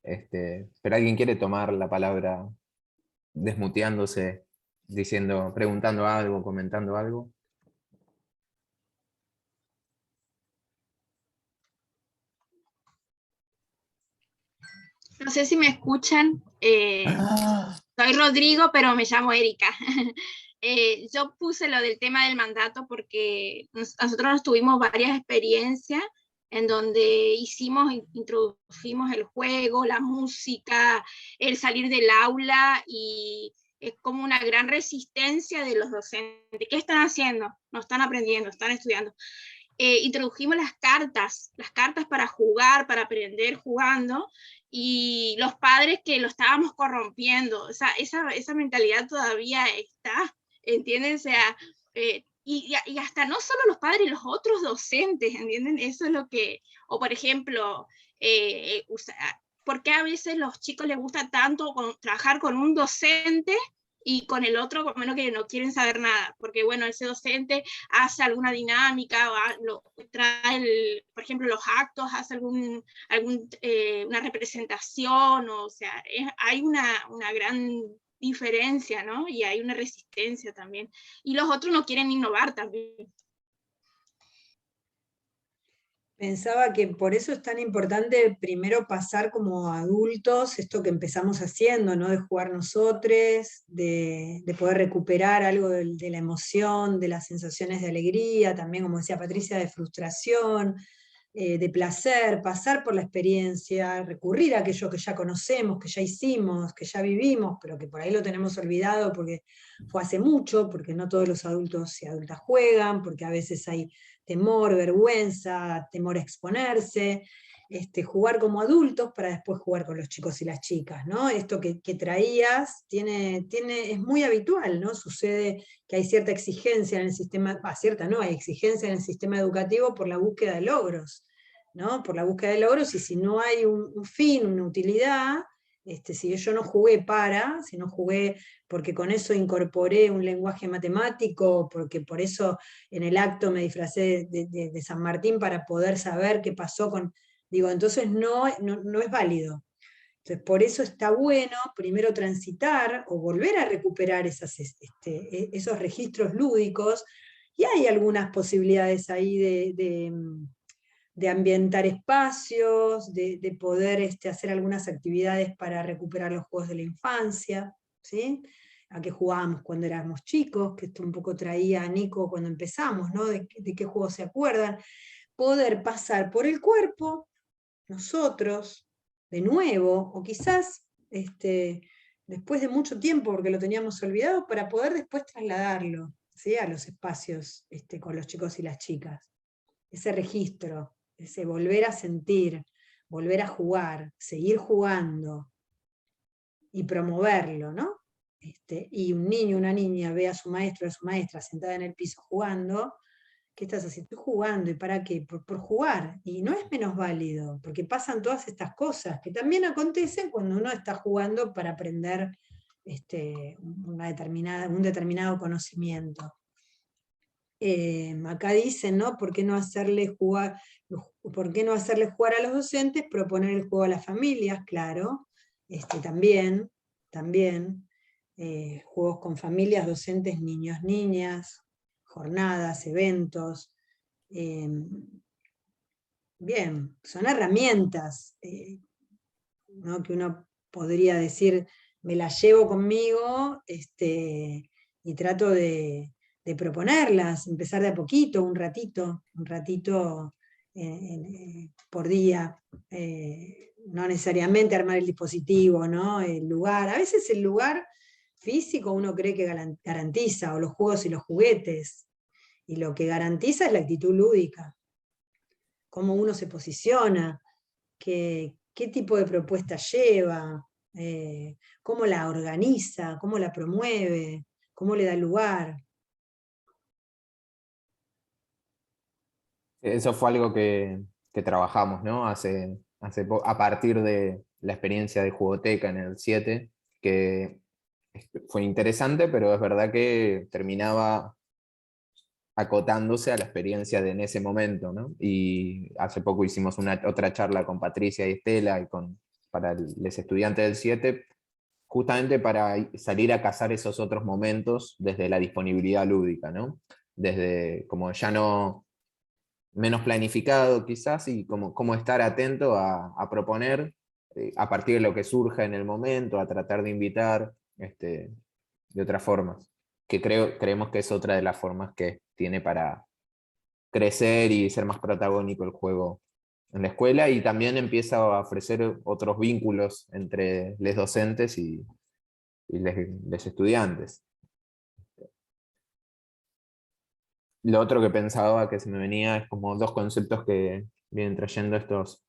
pero alguien quiere tomar la palabra desmuteándose, preguntando algo, comentando algo?
No sé si me escuchan. Soy Rodrigo, pero me llamo Erika. Yo puse lo del tema del mandato porque nosotros tuvimos varias experiencias en donde introdujimos el juego, la música, el salir del aula, y es como una gran resistencia de los docentes. ¿Qué están haciendo? No están aprendiendo, están estudiando. Introdujimos las cartas para jugar, para aprender jugando, y los padres que lo estábamos corrompiendo. O sea, esa mentalidad todavía está, ¿entienden? O sea, y hasta no solo los padres, los otros docentes, ¿entienden? Eso es lo que, o por ejemplo, ¿por qué a veces los chicos les gusta tanto trabajar con un docente y con el otro, por menos que no quieren saber nada? Porque, bueno, ese docente hace alguna dinámica, trae, por ejemplo, los actos, hace una representación, o sea, hay una gran diferencia, ¿no? Y hay una resistencia también. Y los otros no quieren innovar también.
Pensaba que por eso es tan importante primero pasar como adultos, esto que empezamos haciendo, ¿no? De jugar nosotros, de poder recuperar algo de la emoción, de las sensaciones de alegría, también, como decía Patricia, de frustración, de placer, pasar por la experiencia, recurrir a aquello que ya conocemos, que ya hicimos, que ya vivimos, pero que por ahí lo tenemos olvidado porque fue hace mucho, porque no todos los adultos y adultas juegan, porque a veces hay temor, vergüenza, temor a exponerse, jugar como adultos para después jugar con los chicos y las chicas, ¿no? Esto que traías es muy habitual, ¿no? Sucede que hay cierta exigencia en el sistema, cierta no, hay exigencia en el sistema educativo por la búsqueda de logros, ¿no? Por la búsqueda de logros, y si no hay un fin, una utilidad, si yo no jugué si no jugué porque con eso incorporé un lenguaje matemático, porque por eso en el acto me disfracé de San Martín para poder saber qué pasó con... Digo, entonces no es válido. Entonces, por eso está bueno primero transitar o volver a recuperar esos registros lúdicos, y hay algunas posibilidades ahí de ambientar espacios, de poder hacer algunas actividades para recuperar los juegos de la infancia, ¿sí? A qué jugábamos cuando éramos chicos, que esto un poco traía a Nico cuando empezamos, ¿no? De qué juegos se acuerdan. Poder pasar por el cuerpo, nosotros, de nuevo, o quizás después de mucho tiempo, porque lo teníamos olvidado, para poder después trasladarlo, ¿sí? A los espacios con los chicos y las chicas. Ese registro, ese volver a sentir, volver a jugar, seguir jugando y promoverlo, ¿no? Y un niño o una niña ve a su maestro o a su maestra sentada en el piso jugando, ¿qué estás haciendo? Estoy jugando, ¿y para qué? Por jugar, y no es menos válido, porque pasan todas estas cosas, que también acontecen cuando uno está jugando para aprender un determinado conocimiento. Acá dicen, ¿no? ¿Por qué no hacerle jugar a los docentes? Proponer el juego a las familias, claro. También, juegos con familias, docentes, niños, niñas, jornadas, eventos. Bien, son herramientas, ¿no? Que uno podría decir, me las llevo conmigo, y trato de proponerlas, empezar de a poquito, un ratito por día, no necesariamente armar el dispositivo, ¿no? El lugar, a veces el lugar físico uno cree que garantiza, o los juegos y los juguetes, y lo que garantiza es la actitud lúdica, cómo uno se posiciona, qué tipo de propuesta lleva, cómo la organiza, cómo la promueve, cómo le da lugar.
Eso fue algo que trabajamos, ¿no? A partir de la experiencia de Jugoteca en el 7, que fue interesante, pero es verdad que terminaba acotándose a la experiencia en ese momento, ¿no? Y hace poco hicimos otra charla con Patricia y Estela para los estudiantes del 7, justamente para salir a cazar esos otros momentos desde la disponibilidad lúdica, ¿no? Desde como ya no menos planificado quizás, y como estar atento a proponer a partir de lo que surja en el momento, a tratar de invitar de otras formas, que creemos que es otra de las formas que tiene para crecer y ser más protagónico el juego en la escuela, y también empieza a ofrecer otros vínculos entre los docentes y los estudiantes. Lo otro que pensaba que se me venía es como dos conceptos que vienen trayendo estos,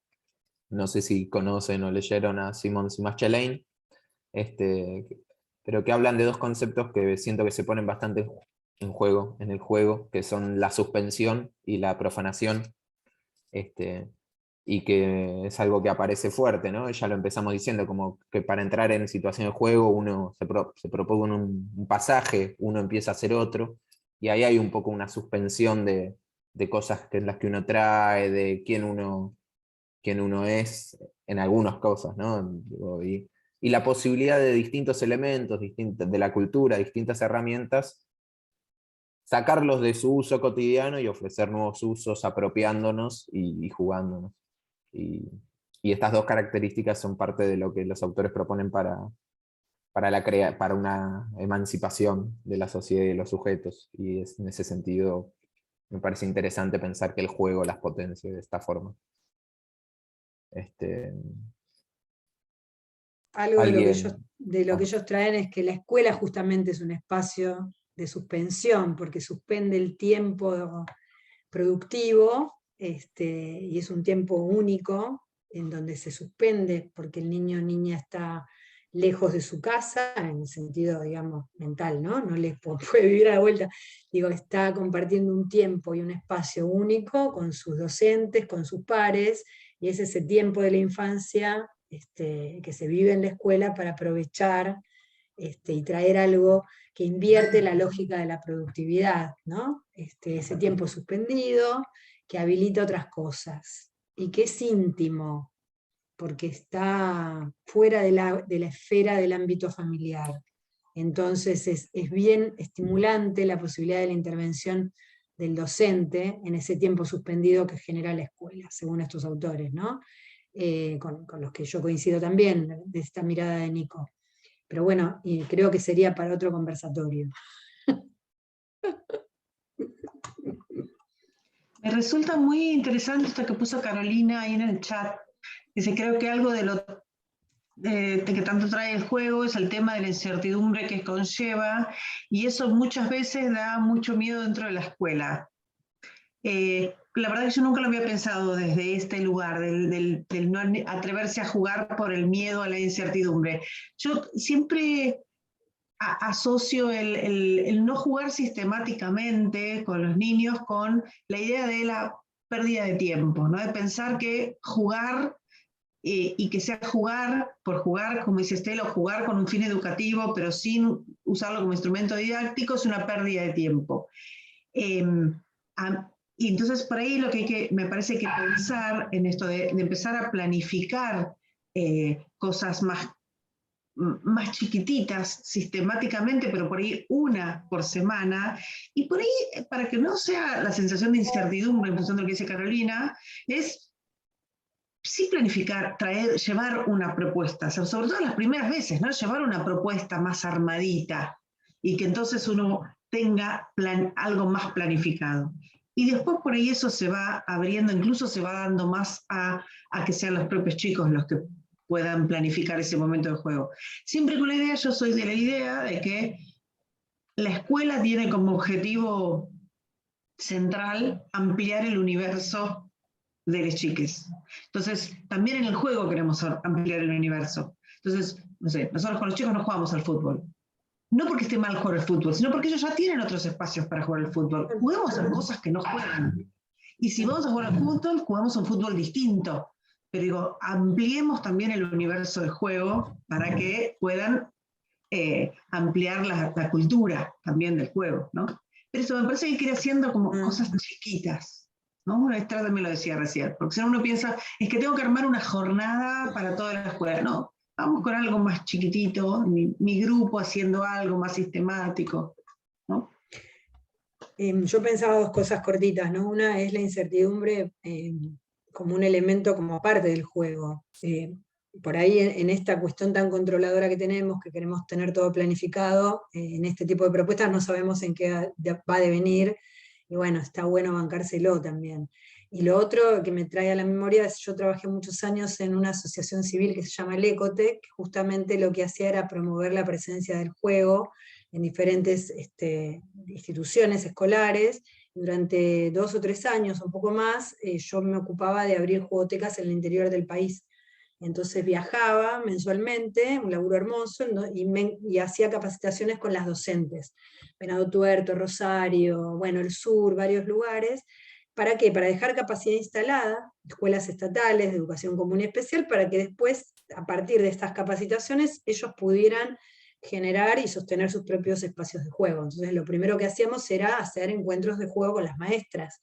no sé si conocen o leyeron a Simons y Maschelain, pero que hablan de dos conceptos que siento que se ponen bastante en el juego, que son la suspensión y la profanación, y que es algo que aparece fuerte, ¿no? Ya lo empezamos diciendo, como que para entrar en situación de juego uno se propone un pasaje, uno empieza a hacer otro, y ahí hay un poco una suspensión de cosas en las que uno trae, de quién uno es en algunas cosas, ¿no? Y y la posibilidad de distintos elementos, de la cultura, distintas herramientas, sacarlos de su uso cotidiano y ofrecer nuevos usos apropiándonos y jugándonos. Y estas dos características son parte de lo que los autores proponen para una emancipación de la sociedad y de los sujetos. Y en ese sentido me parece interesante pensar que el juego las potencie de esta forma.
Algo de lo que ellos traen es que la escuela justamente es un espacio de suspensión, porque suspende el tiempo productivo, y es un tiempo único, en donde se suspende, porque el niño o niña está lejos de su casa, en el sentido, digamos, mental, ¿no? No les puede vivir a la vuelta. Digo, está compartiendo un tiempo y un espacio único con sus docentes, con sus pares, y es ese tiempo de la infancia que se vive en la escuela para aprovechar y traer algo que invierte la lógica de la productividad, ¿no? Ese tiempo suspendido que habilita otras cosas y que es íntimo, porque está fuera de la esfera del ámbito familiar. Entonces es bien estimulante la posibilidad de la intervención del docente en ese tiempo suspendido que genera la escuela, según estos autores, ¿no? Con los que yo coincido también, de esta mirada de Nico. Pero bueno, creo que sería para otro conversatorio.
Me resulta muy interesante esto que puso Carolina ahí en el chat. Dice, creo que algo de lo que tanto trae el juego es el tema de la incertidumbre que conlleva, y eso muchas veces da mucho miedo dentro de la escuela. La verdad que yo nunca lo había pensado desde este lugar, del no atreverse a jugar por el miedo a la incertidumbre. Yo siempre asocio el no jugar sistemáticamente con los niños con la idea de la pérdida de tiempo, ¿no? De pensar que jugar y que sea jugar por jugar, como dice Estela, jugar con un fin educativo, pero sin usarlo como instrumento didáctico, es una pérdida de tiempo. Y entonces por ahí lo que me parece que pensar en esto de empezar a planificar cosas más chiquititas sistemáticamente, pero por ahí una por semana, y por ahí, para que no sea la sensación de incertidumbre en función de lo que dice Carolina, es sí planificar, llevar una propuesta, sobre todo las primeras veces, ¿no? Llevar una propuesta más armadita, y que entonces uno tenga algo más planificado. Y después por ahí eso se va abriendo, incluso se va dando más a que sean los propios chicos los que puedan planificar ese momento de juego. Siempre con la idea, yo soy de la idea de que la escuela tiene como objetivo central ampliar el universo de los chiques. Entonces, también en el juego queremos ampliar el universo. Entonces, no sé, nosotros con los chicos no jugamos al fútbol. No porque esté mal jugar al fútbol, sino porque ellos ya tienen otros espacios para jugar al fútbol. Juguemos a cosas que no juegan. Y si vamos a jugar al fútbol, jugamos a un fútbol distinto. Pero digo, ampliemos también el universo de juego para que puedan ampliar la cultura también del juego, ¿no? Pero eso me parece que hay que ir haciendo como cosas chiquitas, ¿no? Estrada me lo decía recién, porque si no uno piensa, es que tengo que armar una jornada para toda la escuela. No, vamos con algo más chiquitito, mi grupo haciendo algo más sistemático, ¿no?
Yo pensaba dos cosas cortitas, ¿no? Una es la incertidumbre como un elemento, como parte del juego. Por ahí en esta cuestión tan controladora que tenemos, que queremos tener todo planificado, en este tipo de propuestas no sabemos en qué va a devenir, y bueno, está bueno bancárselo también. Y lo otro que me trae a la memoria es, yo trabajé muchos años en una asociación civil que se llama el Ecotec, que justamente lo que hacía era promover la presencia del juego en diferentes instituciones escolares. Durante 2 o 3 años, un poco más, yo me ocupaba de abrir jugotecas en el interior del país. Entonces viajaba mensualmente, un laburo hermoso, ¿no? y hacía capacitaciones con las docentes. Venado Tuerto, Rosario, bueno, el sur, varios lugares. ¿Para qué? Para dejar capacidad instalada, escuelas estatales de educación común y especial, para que después, a partir de estas capacitaciones, ellos pudieran generar y sostener sus propios espacios de juego. Entonces lo primero que hacíamos era hacer encuentros de juego con las maestras,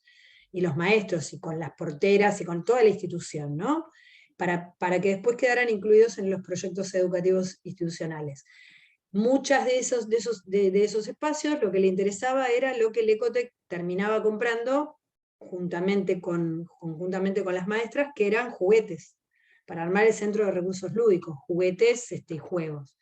y los maestros, y con las porteras, y con toda la institución, ¿no? para que después quedaran incluidos en los proyectos educativos institucionales. Muchas de esos espacios lo que le interesaba era lo que el Ecotec terminaba comprando conjuntamente con las maestras, que eran juguetes, para armar el centro de recursos lúdicos, juguetes y juegos.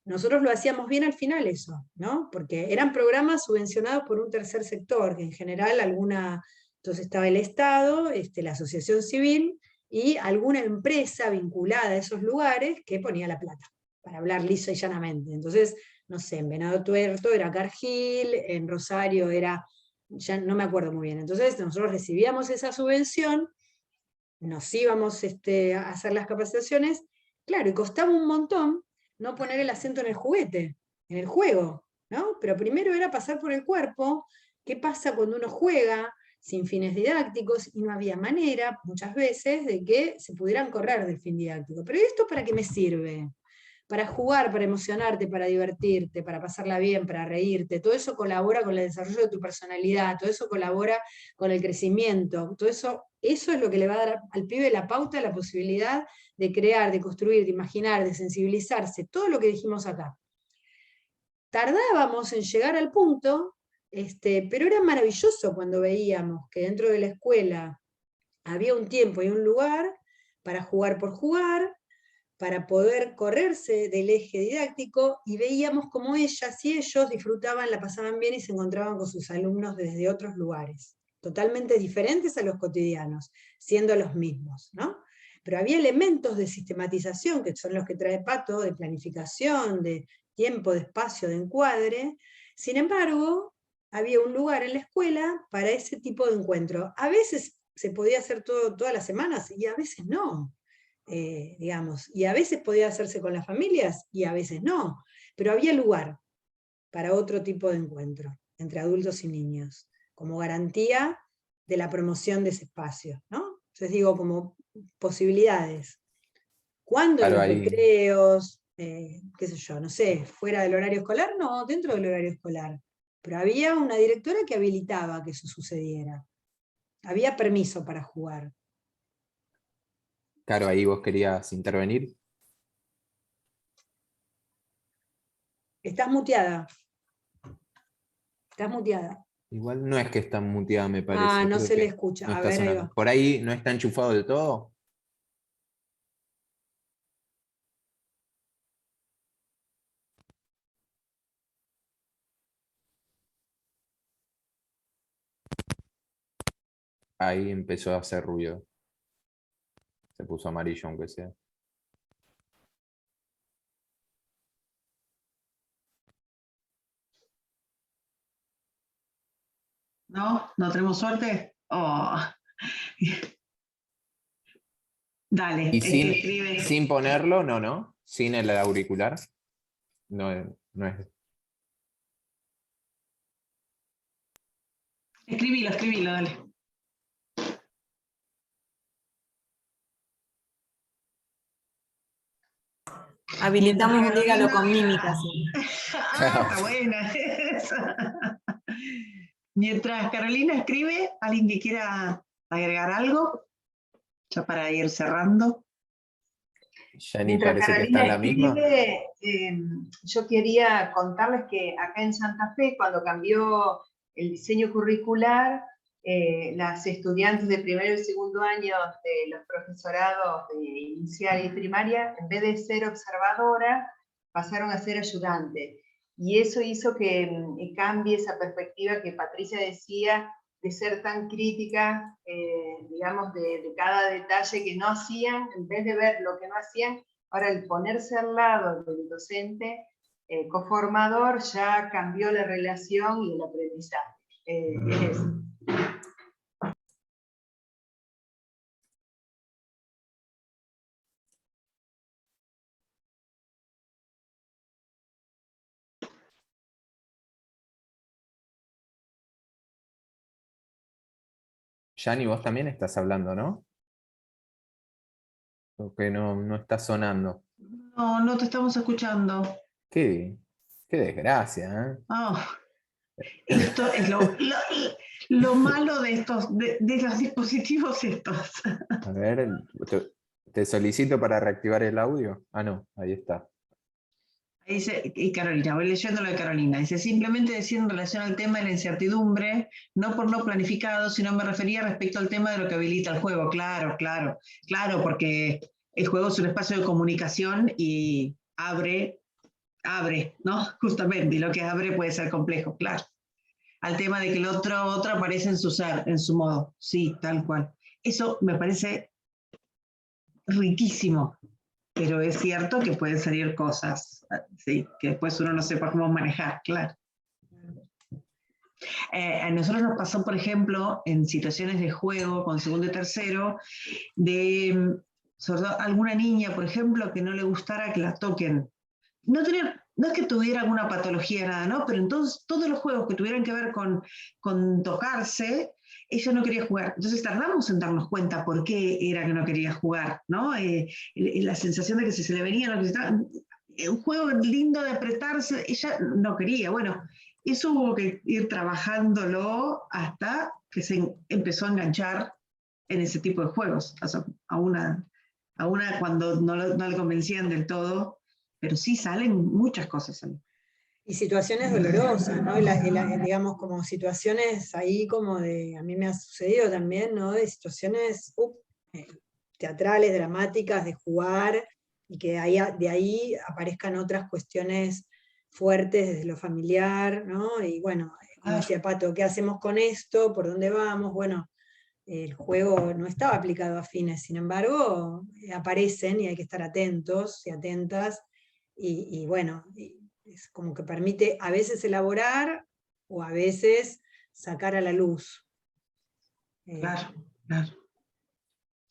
Nosotros lo hacíamos bien al final eso, ¿no? Porque eran programas subvencionados por un tercer sector, que en general entonces estaba el Estado, la asociación civil, y alguna empresa vinculada a esos lugares que ponía la plata, para hablar liso y llanamente. Entonces, no sé, en Venado Tuerto era Cargill, en Rosario era, ya no me acuerdo muy bien. Entonces nosotros recibíamos esa subvención, nos íbamos a hacer las capacitaciones, claro, y costaba un montón no poner el acento en el juguete, en el juego, ¿no? Pero primero era pasar por el cuerpo, qué pasa cuando uno juega, sin fines didácticos, y no había manera, muchas veces, de que se pudieran correr del fin didáctico. Pero ¿esto para qué me sirve? Para jugar, para emocionarte, para divertirte, para pasarla bien, para reírte. Todo eso colabora con el desarrollo de tu personalidad, todo eso colabora con el crecimiento, todo eso es lo que le va a dar al pibe la pauta, la posibilidad de crear, de construir, de imaginar, de sensibilizarse, todo lo que dijimos acá. Tardábamos en llegar al punto, pero era maravilloso cuando veíamos que dentro de la escuela había un tiempo y un lugar para jugar por jugar, para poder correrse del eje didáctico, y veíamos cómo ellas y ellos disfrutaban, la pasaban bien y se encontraban con sus alumnos desde otros lugares, totalmente diferentes a los cotidianos, siendo los mismos, ¿no? Pero había elementos de sistematización, que son los que trae Pato, de planificación, de tiempo, de espacio, de encuadre. Sin embargo, había un lugar en la escuela para ese tipo de encuentro. A veces se podía hacer todas las semanas, y a veces no. Digamos, y a veces podía hacerse con las familias y a veces no, pero había lugar para otro tipo de encuentro entre adultos y niños, como garantía de la promoción de ese espacio, ¿no? Entonces digo, como posibilidades. ¿Cuándo en los recreos? Qué sé yo, no sé, fuera del horario escolar, no, dentro del horario escolar, pero había una directora que habilitaba que eso sucediera, había permiso para jugar.
Claro, ahí vos querías intervenir.
Estás muteada. Estás muteada.
Igual no es que está muteada, me parece.
Ah, no
Creo
se le
que
escucha.
no
A
está
ver, ahí
sonando.
va.
¿Por ahí no está enchufado del todo? Ahí empezó a hacer ruido. Se puso amarillo, aunque sea.
¿No? ¿No tenemos suerte? Oh. Dale,
Y
escribe.
sin ponerlo, no. Sin el auricular. No es.
Escribilo, dale.
Habilitamos un dígalo con mímica. Sí.
Está buena esa. Mientras Carolina escribe, ¿alguien que quiera agregar algo? Ya para ir cerrando.
Ya ni
Mientras
parece que está
Carolina
en la misma.
escribe, yo quería contarles que acá en Santa Fe, cuando cambió el diseño curricular, las estudiantes de primero y segundo año de los profesorados de inicial y primaria, en vez de ser observadora, pasaron a ser ayudantes. Y eso hizo que cambie esa perspectiva que Patricia decía, de ser tan crítica, digamos, de cada detalle que no hacían, en vez de ver lo que no hacían, ahora el ponerse al lado del docente coformador ya cambió la relación y el aprendizaje. Es eso.
Yani, vos también estás hablando, ¿no? Porque no está sonando.
No, no te estamos escuchando.
Qué desgracia, ¿eh?
Oh, esto es lo malo de estos, de los dispositivos estos.
A ver, Te solicito para reactivar el audio. Ah, no, ahí está.
Ahí dice, y Carolina, voy leyendo lo de Carolina. Dice, simplemente decir en relación al tema de la incertidumbre, no por no planificado, sino me refería respecto al tema de lo que habilita el juego. Claro, porque el juego es un espacio de comunicación y abre, ¿no? Justamente, y lo que abre puede ser complejo, claro. Al tema de que el otro aparece en su ser, en su modo. Sí, tal cual. Eso me parece riquísimo, pero es cierto que pueden salir cosas, sí, que después uno no sepa cómo manejar, claro. A nosotros nos pasó, por ejemplo, en situaciones de juego con segundo y tercero, de sobre todo alguna niña, por ejemplo, que no le gustara que la toquen. No es que tuviera alguna patología, nada, ¿no? Pero entonces todos los juegos que tuvieran que ver con tocarse, ella no quería jugar. Entonces tardamos en darnos cuenta por qué era que no quería jugar, ¿no? La sensación de que se le venía lo que se estaba... Un juego lindo de apretarse, ella no quería. Bueno, eso hubo que ir trabajándolo hasta que se empezó a enganchar en ese tipo de juegos. O sea, a una cuando no le convencían del todo, pero sí salen muchas cosas.
Y situaciones dolorosas, ¿no? Digamos, como situaciones ahí como de, a mí me ha sucedido también, ¿no? De situaciones teatrales, dramáticas, de jugar, y que de ahí aparezcan otras cuestiones fuertes desde lo familiar, ¿no? Y bueno, como decía Pato, ¿qué hacemos con esto? ¿Por dónde vamos? Bueno, el juego no estaba aplicado a fines, sin embargo, aparecen y hay que estar atentos y atentas, y bueno, es como que permite a veces elaborar o a veces sacar a la luz.
Claro.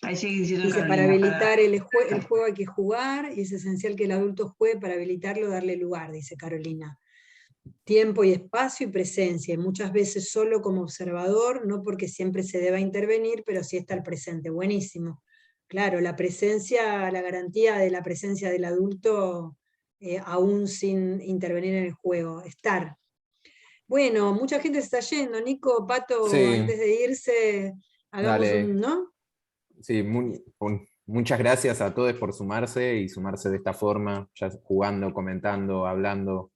Ahí sigue diciendo
dice,
Carolina,
para habilitar el juego hay que jugar, y es esencial que el adulto juegue para habilitarlo, darle lugar, dice Carolina. Tiempo y espacio y presencia, y muchas veces solo como observador, no porque siempre se deba intervenir, pero sí estar presente. Buenísimo. Claro, la presencia, la garantía de la presencia del adulto, aún sin intervenir en el juego, estar. Bueno, mucha gente se está yendo. Nico, Pato,
Sí.
antes de irse, hagamos
Dale.
¿no?
Sí, muchas gracias a todos por sumarse de esta forma, ya jugando, comentando, hablando.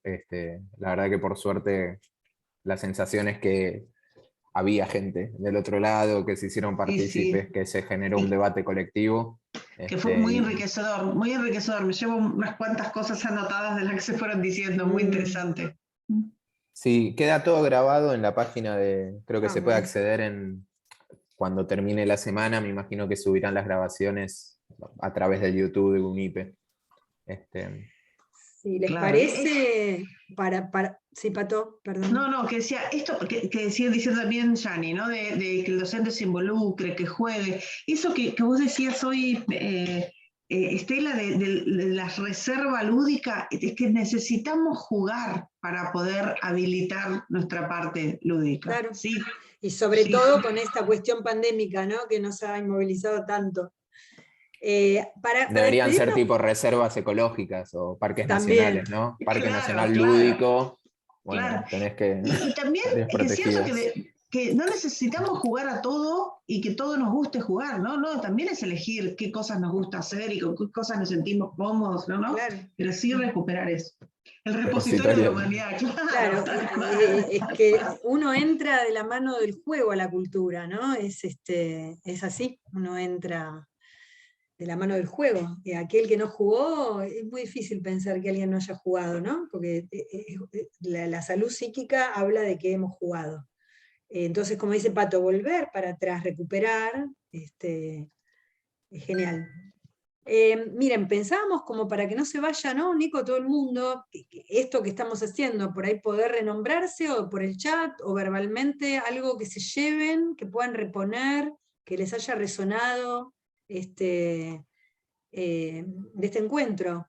La verdad que por suerte la sensación es que había gente del otro lado, que se hicieron partícipes, que se generó un debate colectivo.
Que fue muy enriquecedor, muy enriquecedor. Me llevo unas cuantas cosas anotadas de las que se fueron diciendo, muy interesante.
Sí, queda todo grabado en la página creo que se puede
bueno.
acceder cuando termine la semana, me imagino que subirán las grabaciones a través del YouTube de UNIPE.
Si les parece, sí, Pato, perdón.
No, que decía esto, que decía diciendo también Yani, ¿no? De que el docente se involucre, que juegue. Eso que vos decías hoy, Estela, de la reserva lúdica, es que necesitamos jugar para poder habilitar nuestra parte lúdica.
Claro.
Sí.
Y sobre todo con esta cuestión pandémica, ¿no? Que nos ha inmovilizado tanto.
Deberían ser tipo reservas ecológicas o parques nacionales, ¿no? Parque nacional lúdico. Bueno, tenés que...
Y también es que es cierto que no necesitamos jugar a todo y que todo nos guste jugar, ¿no? No, también es elegir qué cosas nos gusta hacer y con qué cosas nos sentimos cómodos, ¿no?
Claro.
Pero sí recuperar eso. El repositorio de la humanidad,
claro. Es que uno entra de la mano del juego a la cultura, ¿no? Es así, uno entra de la mano del juego. Aquel que no jugó, es muy difícil pensar que alguien no haya jugado, ¿no? Porque la salud psíquica habla de que hemos jugado. Entonces, como dice Pato, volver para atrás, recuperar, es genial. Miren, pensábamos como para que no se vaya, ¿no, Nico? Todo el mundo, esto que estamos haciendo, por ahí poder renombrarse, o por el chat, o verbalmente, algo que se lleven, que puedan reponer, que les haya resonado de este encuentro.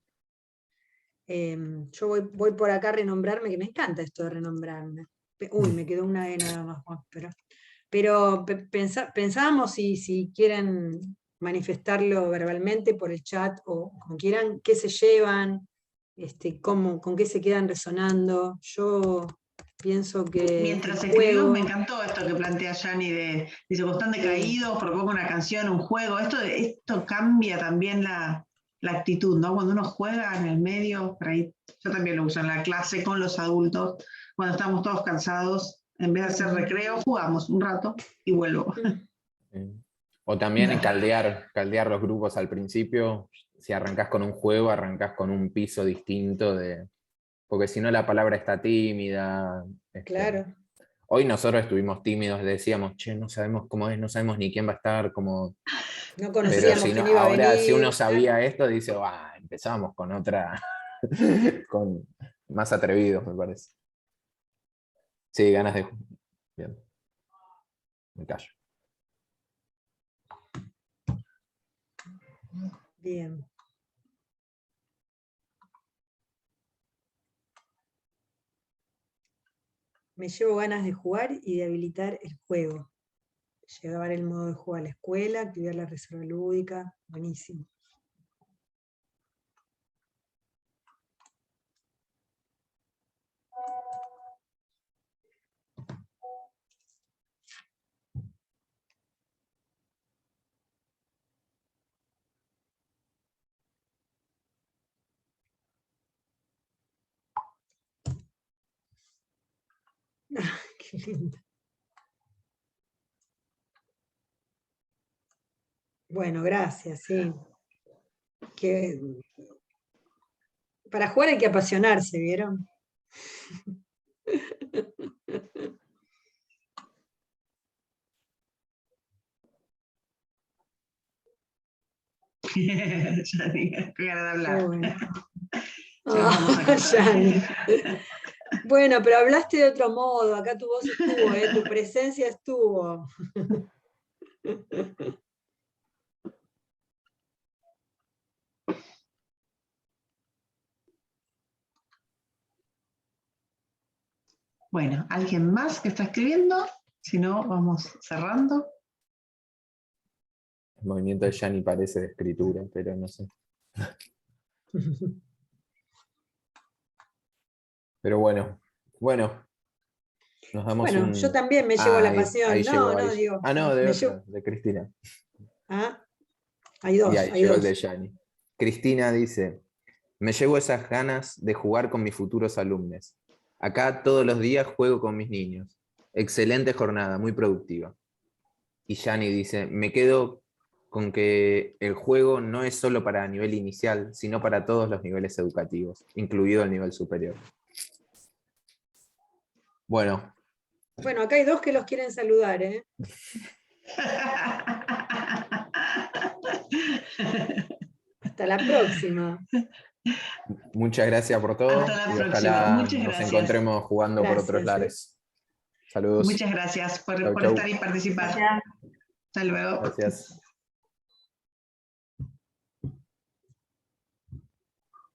Yo voy por acá a renombrarme, que me encanta esto de renombrarme. Uy, me quedó una E nada más, pero pensábamos si quieren manifestarlo verbalmente por el chat, o como quieran, qué se llevan, con qué se quedan resonando. Yo Pienso que
Mientras
el
escribimos,
juego-
me encantó esto que plantea Yanni dice, cuando están decaídos, propongo una canción, un juego. Esto cambia también la actitud, ¿no? Cuando uno juega en el medio, por ahí, yo también lo uso en la clase con los adultos, cuando estamos todos cansados, en vez de hacer recreo, jugamos un rato y vuelvo.
O también en caldear los grupos al principio. Si arrancás con un juego, arrancás con un piso distinto porque si no la palabra está tímida.
Claro.
Hoy nosotros estuvimos tímidos, decíamos, che, no sabemos cómo es, no sabemos ni quién va a estar, como...
No
Pero
conocíamos
si
quién
no,
iba a
ahora
venir.
si uno sabía esto, dice, empezamos con otra, con más atrevidos, me parece. Sí, ganas de... Bien. Me callo.
Bien. Me llevo ganas de jugar y de habilitar el juego. Llevar el modo de juego a la escuela, activar la reserva lúdica. Buenísimo. Qué lindo. Bueno, gracias, sí. Para jugar hay que apasionarse, ¿vieron?
Yanni, qué ganas de hablar.
Bueno.
Ya vamos a cantar.
Yanni. Bueno, pero hablaste de otro modo, acá tu voz estuvo, tu presencia estuvo.
Bueno, ¿alguien más que está escribiendo? Si no, vamos cerrando.
El movimiento de Yanni parece de escritura, pero no sé. Pero bueno. Nos damos
Bueno, yo también me llevo la pasión.
ahí llegó,
No,
ahí.
digo.
No, de
me
otra,
llevo-
de Cristina.
Ah, hay dos,
Y ahí
hay
llegó el
dos.
de Yanni. Cristina dice, me llevo esas ganas de jugar con mis futuros alumnos. Acá todos los días juego con mis niños. Excelente jornada, muy productiva. Y Yanni dice, me quedo con que el juego no es solo para nivel inicial, sino para todos los niveles educativos, incluido el nivel superior. Bueno.
Bueno, acá hay dos que los quieren saludar, ¿eh? Hasta la próxima.
Muchas gracias por todo.
Hasta la
y
próxima.
ojalá
Muchas
nos
gracias.
encontremos jugando por
Gracias,
otros lares. Saludos.
Muchas gracias por
Chau.
estar y participar.
Gracias.
Hasta luego.
Gracias.